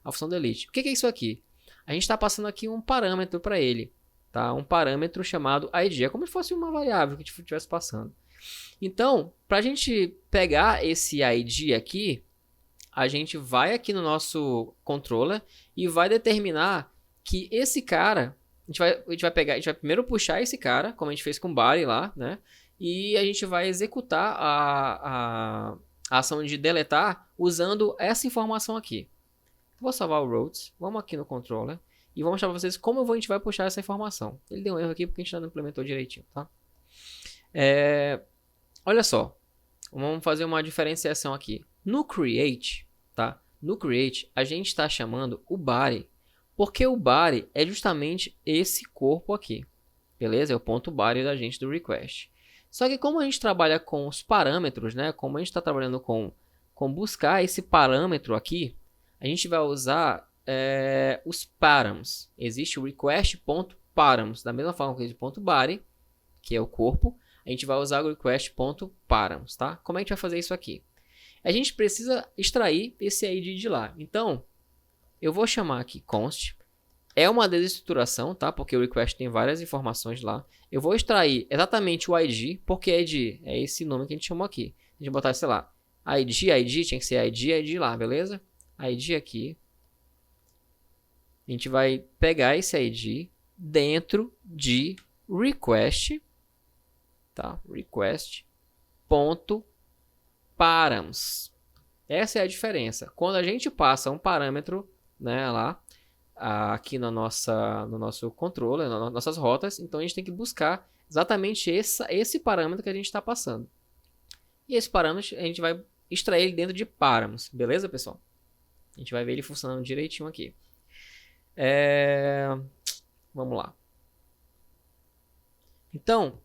Speaker 1: a função delete. O que é isso aqui? A gente está passando aqui um parâmetro para ele, tá? Um parâmetro chamado ID. É como se fosse uma variável que a gente estivesse passando. Então, para a gente pegar esse ID aqui, a gente vai aqui no nosso controller e vai determinar que esse cara, a gente vai primeiro puxar esse cara, como a gente fez com o body lá, né? E a gente vai executar a ação de deletar usando essa informação aqui. Vou salvar o routes, vamos aqui no controller e vou mostrar para vocês como a gente vai puxar essa informação. Ele deu um erro aqui porque a gente não implementou direitinho, tá? Olha só, vamos fazer uma diferenciação aqui. No create, tá? No create, a gente está chamando o body, porque o body é justamente esse corpo aqui, beleza? É o ponto body da gente do request. Só que como a gente trabalha com os parâmetros, né? Como a gente está trabalhando com buscar esse parâmetro aqui, a gente vai usar os params. Existe o request.params, da mesma forma que existe o .body, que é o corpo, a gente vai usar o request.params, tá? Como é que a gente vai fazer isso aqui? A gente precisa extrair esse ID de lá. Então, eu vou chamar aqui const. É uma desestruturação, tá? Porque o request tem várias informações lá. Eu vou extrair exatamente o ID, porque ID é esse nome que a gente chamou aqui. A gente botar, sei lá, ID, tinha que ser ID lá, beleza? ID aqui. A gente vai pegar esse ID dentro de request, tá? Request.params. Essa é a diferença. Quando a gente passa um parâmetro, né, lá, aqui no nosso controller, nas nossas rotas, então a gente tem que buscar exatamente esse parâmetro que a gente está passando. E esse parâmetro a gente vai extrair ele dentro de params, beleza, pessoal? A gente vai ver ele funcionando direitinho aqui. Vamos lá. Então,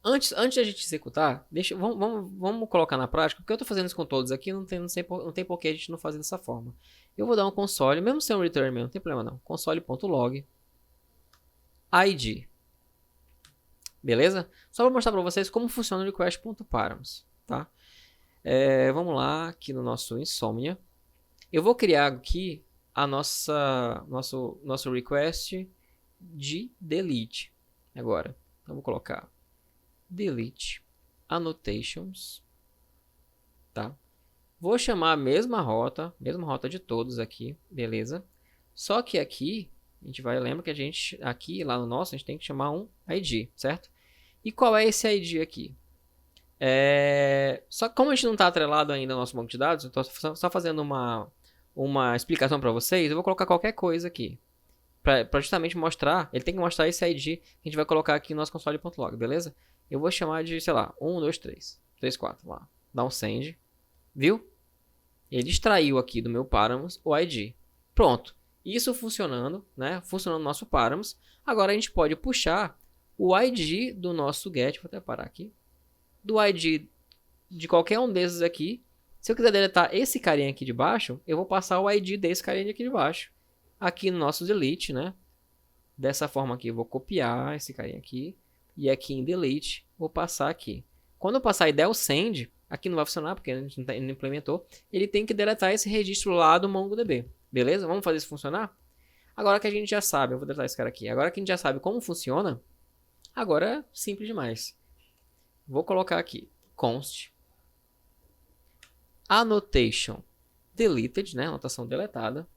Speaker 1: antes de a gente executar, vamos colocar na prática, porque eu estou fazendo isso com todos aqui, não tem por que a gente não fazer dessa forma. Eu vou dar um console, mesmo sem um return, não tem problema não. Console.log ID. Beleza? Só para mostrar para vocês como funciona o request.params, tá? Vamos lá, aqui no nosso Insomnia. Eu vou criar aqui a nosso request de delete. Agora, então vou colocar delete annotations, tá? Vou chamar a mesma rota de todos aqui, beleza? Só que aqui, a gente vai, lembra que a gente, aqui lá no nosso, a gente tem que chamar um ID, certo? E qual é esse ID aqui? Só que como a gente não está atrelado ainda ao nosso banco de dados, eu estou só fazendo uma explicação para vocês, eu vou colocar qualquer coisa aqui. Para justamente mostrar, ele tem que mostrar esse ID que a gente vai colocar aqui no nosso console.log, beleza? Eu vou chamar de, sei lá, 1, 2, 3, 3, 4, lá. Dá um send, viu? Ele extraiu aqui do meu params o ID. Pronto. Isso funcionando, né? Funcionando no nosso params. Agora a gente pode puxar o ID do nosso get, vou até parar aqui, do ID de qualquer um desses aqui. Se eu quiser deletar esse carinha aqui de baixo, eu vou passar o ID desse carinha aqui de baixo. Aqui no nosso delete, né? Dessa forma aqui, eu vou copiar esse carinha aqui. E aqui em delete, vou passar aqui. Quando eu passar e der o send, aqui não vai funcionar porque a gente não implementou. Ele tem que deletar esse registro lá do MongoDB. Beleza? Vamos fazer isso funcionar? Agora que a gente já sabe, eu vou deletar esse cara aqui. Agora que a gente já sabe como funciona, agora é simples demais. Vou colocar aqui const annotation deleted, né? Anotação deletada,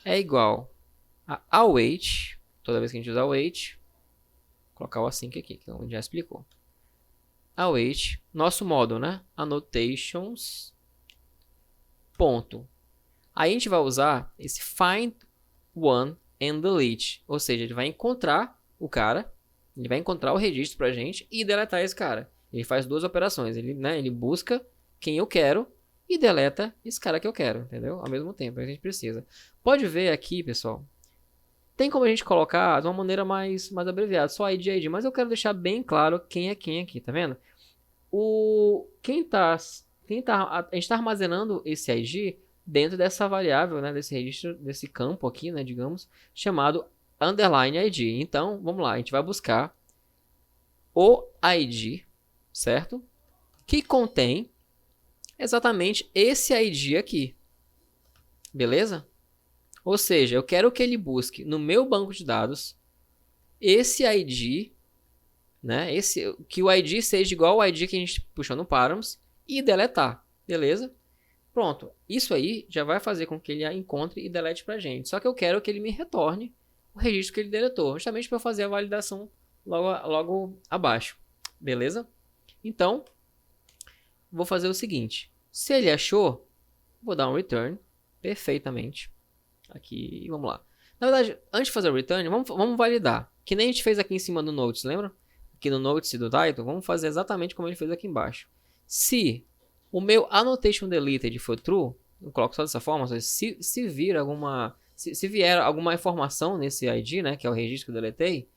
Speaker 1: é igual a await, toda vez que a gente usar await, colocar o async aqui, que a gente já explicou. Await, nosso modo, né? Annotations, ponto. Aí a gente vai usar esse find one and delete, ou seja, ele vai encontrar o cara, ele vai encontrar o registro pra gente e deletar esse cara. Ele faz duas operações, ele busca quem eu quero e deleta esse cara que eu quero, entendeu? Ao mesmo tempo, a gente precisa. Pode ver aqui, pessoal, tem como a gente colocar de uma maneira mais abreviada, só ID, mas eu quero deixar bem claro quem é quem aqui, tá vendo? A gente está armazenando esse ID dentro dessa variável, né, desse registro, desse campo aqui, né, digamos, chamado underline ID. Então, vamos lá, a gente vai buscar o ID, certo? Que contém exatamente esse ID aqui. Beleza? Ou seja, eu quero que ele busque no meu banco de dados esse ID, né? Que o ID seja igual ao ID que a gente puxou no params e deletar. Beleza? Pronto. Isso aí já vai fazer com que ele a encontre e delete pra gente. Só que eu quero que ele me retorne o registro que ele deletou, justamente para eu fazer a validação logo abaixo. Beleza? Então, vou fazer o seguinte. Se ele achou, vou dar um return perfeitamente. Aqui, vamos lá. Na verdade, antes de fazer o return, vamos validar. Que nem a gente fez aqui em cima do notes, lembra? Aqui no notes do title, vamos fazer exatamente como a gente fez aqui embaixo. Se o meu annotation deleted for true, eu coloco só dessa forma, se vier alguma informação nesse ID, né, que é o registro que eu deletei,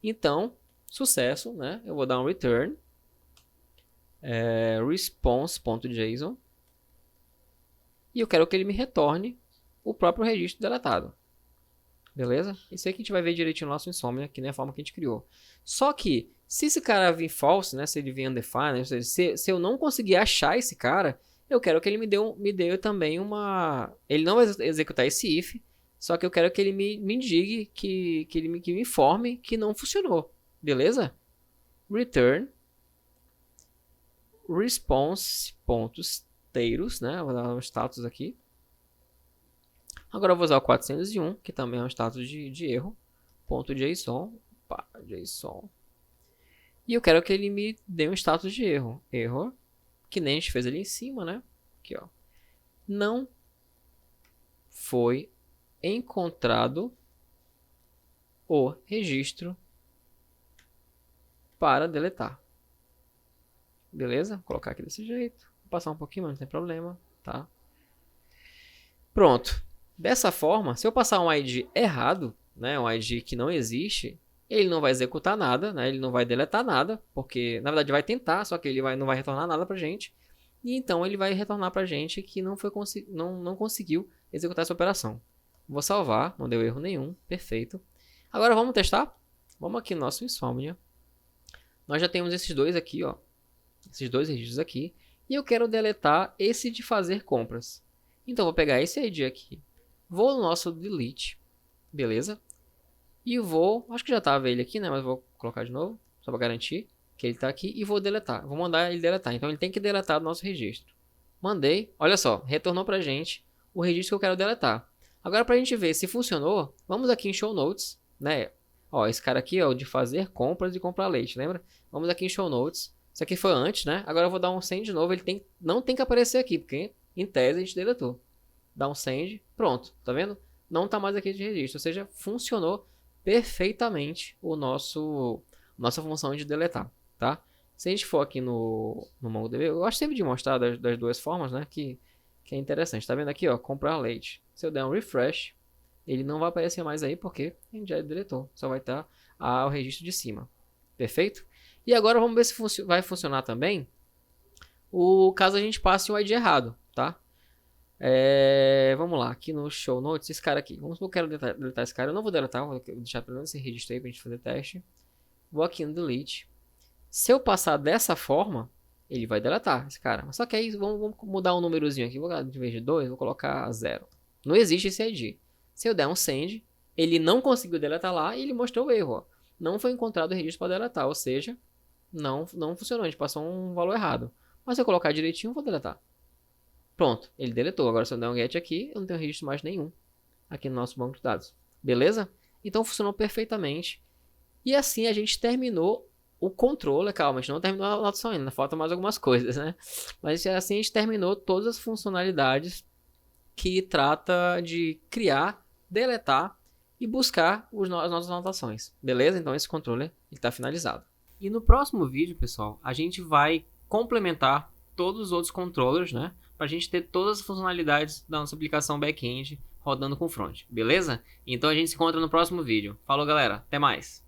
Speaker 1: então, sucesso, né? Eu vou dar um return response.json e eu quero que ele me retorne o próprio registro deletado. Beleza? Isso aí que a gente vai ver direitinho no nosso Insomnia, que nem a forma que a gente criou. Só que, se esse cara vir false, né, se ele vir undefined, ou seja, se eu não conseguir achar esse cara, eu quero que ele me dê também uma... Ele não vai executar esse if, só que eu quero que ele me indique, que ele me informe que não funcionou. Beleza? Return response.status, né? Vou dar um status aqui. Agora eu vou usar o 401, que também é um status de erro. .json. JSON. E eu quero que ele me dê um status de erro. Error. Que nem a gente fez ali em cima, né? Aqui, ó. Não foi encontrado o registro para deletar. Beleza? Vou colocar aqui desse jeito. Vou passar um pouquinho, mas não tem problema, tá? Pronto. Dessa forma, se eu passar um ID errado, né, um ID que não existe, ele não vai executar nada, né, ele não vai deletar nada, porque na verdade vai tentar, só que ele não vai retornar nada pra gente. E então ele vai retornar pra gente que não conseguiu executar essa operação. Vou salvar, não deu erro nenhum, perfeito. Agora vamos testar? Vamos aqui no nosso Insomnia. nós já temos esses dois aqui, ó. Esses dois registros aqui. E eu quero deletar esse de fazer compras. Então, eu vou pegar esse ID aqui. Vou no nosso delete. Beleza? E vou... Acho que já estava ele aqui, né? Mas vou colocar de novo. Só para garantir que ele está aqui. E vou deletar. Vou mandar ele deletar. Então, ele tem que deletar do nosso registro. Mandei. Olha só. Retornou para a gente o registro que eu quero deletar. Agora, para a gente ver se funcionou, vamos aqui em Show Notes, né? Ó, esse cara aqui é o de fazer compras e comprar leite, lembra? Vamos aqui em Show Notes. Isso aqui foi antes, né? Agora eu vou dar um send de novo. Ele não tem que aparecer aqui, porque em tese a gente deletou. Dá um send, pronto, tá vendo? Não tá mais aqui de registro, ou seja, funcionou perfeitamente nossa função de deletar, tá? Se a gente for aqui no MongoDB, eu gosto sempre de mostrar das duas formas, né? Que é interessante. Tá vendo aqui, ó, comprar leite. Se eu der um refresh, ele não vai aparecer mais aí porque a gente já deletou. Só vai estar o registro de cima. Perfeito? E agora vamos ver se vai funcionar também o caso a gente passe o ID errado, tá? Vamos lá, aqui no Show Notes, esse cara aqui. Vamos supor que eu quero deletar esse cara. Eu não vou deletar, vou deixar pelo menos esse registro aí pra gente fazer teste. Vou aqui no Delete. Se eu passar dessa forma, ele vai deletar esse cara. Mas só que aí vamos mudar um númerozinho aqui. Em vez de 2, vou colocar 0. Não existe esse ID. Se eu der um send, ele não conseguiu deletar lá e ele mostrou o erro. Ó. Não foi encontrado o registro para deletar, ou seja, não funcionou. A gente passou um valor errado. Mas se eu colocar direitinho, eu vou deletar. Pronto, ele deletou. Agora se eu der um get aqui, eu não tenho registro mais nenhum aqui no nosso banco de dados. Beleza? Então funcionou perfeitamente. E assim a gente terminou o controle. Calma, a gente não terminou a anotação ainda. Falta mais algumas coisas, né? Mas assim a gente terminou todas as funcionalidades que trata de criar, deletar e buscar as nossas anotações. Beleza? Então esse controle está finalizado. E no próximo vídeo, pessoal, a gente vai complementar todos os outros controllers, né? Para a gente ter todas as funcionalidades da nossa aplicação back-end rodando com front. Beleza? Então a gente se encontra no próximo vídeo. Falou, galera. Até mais.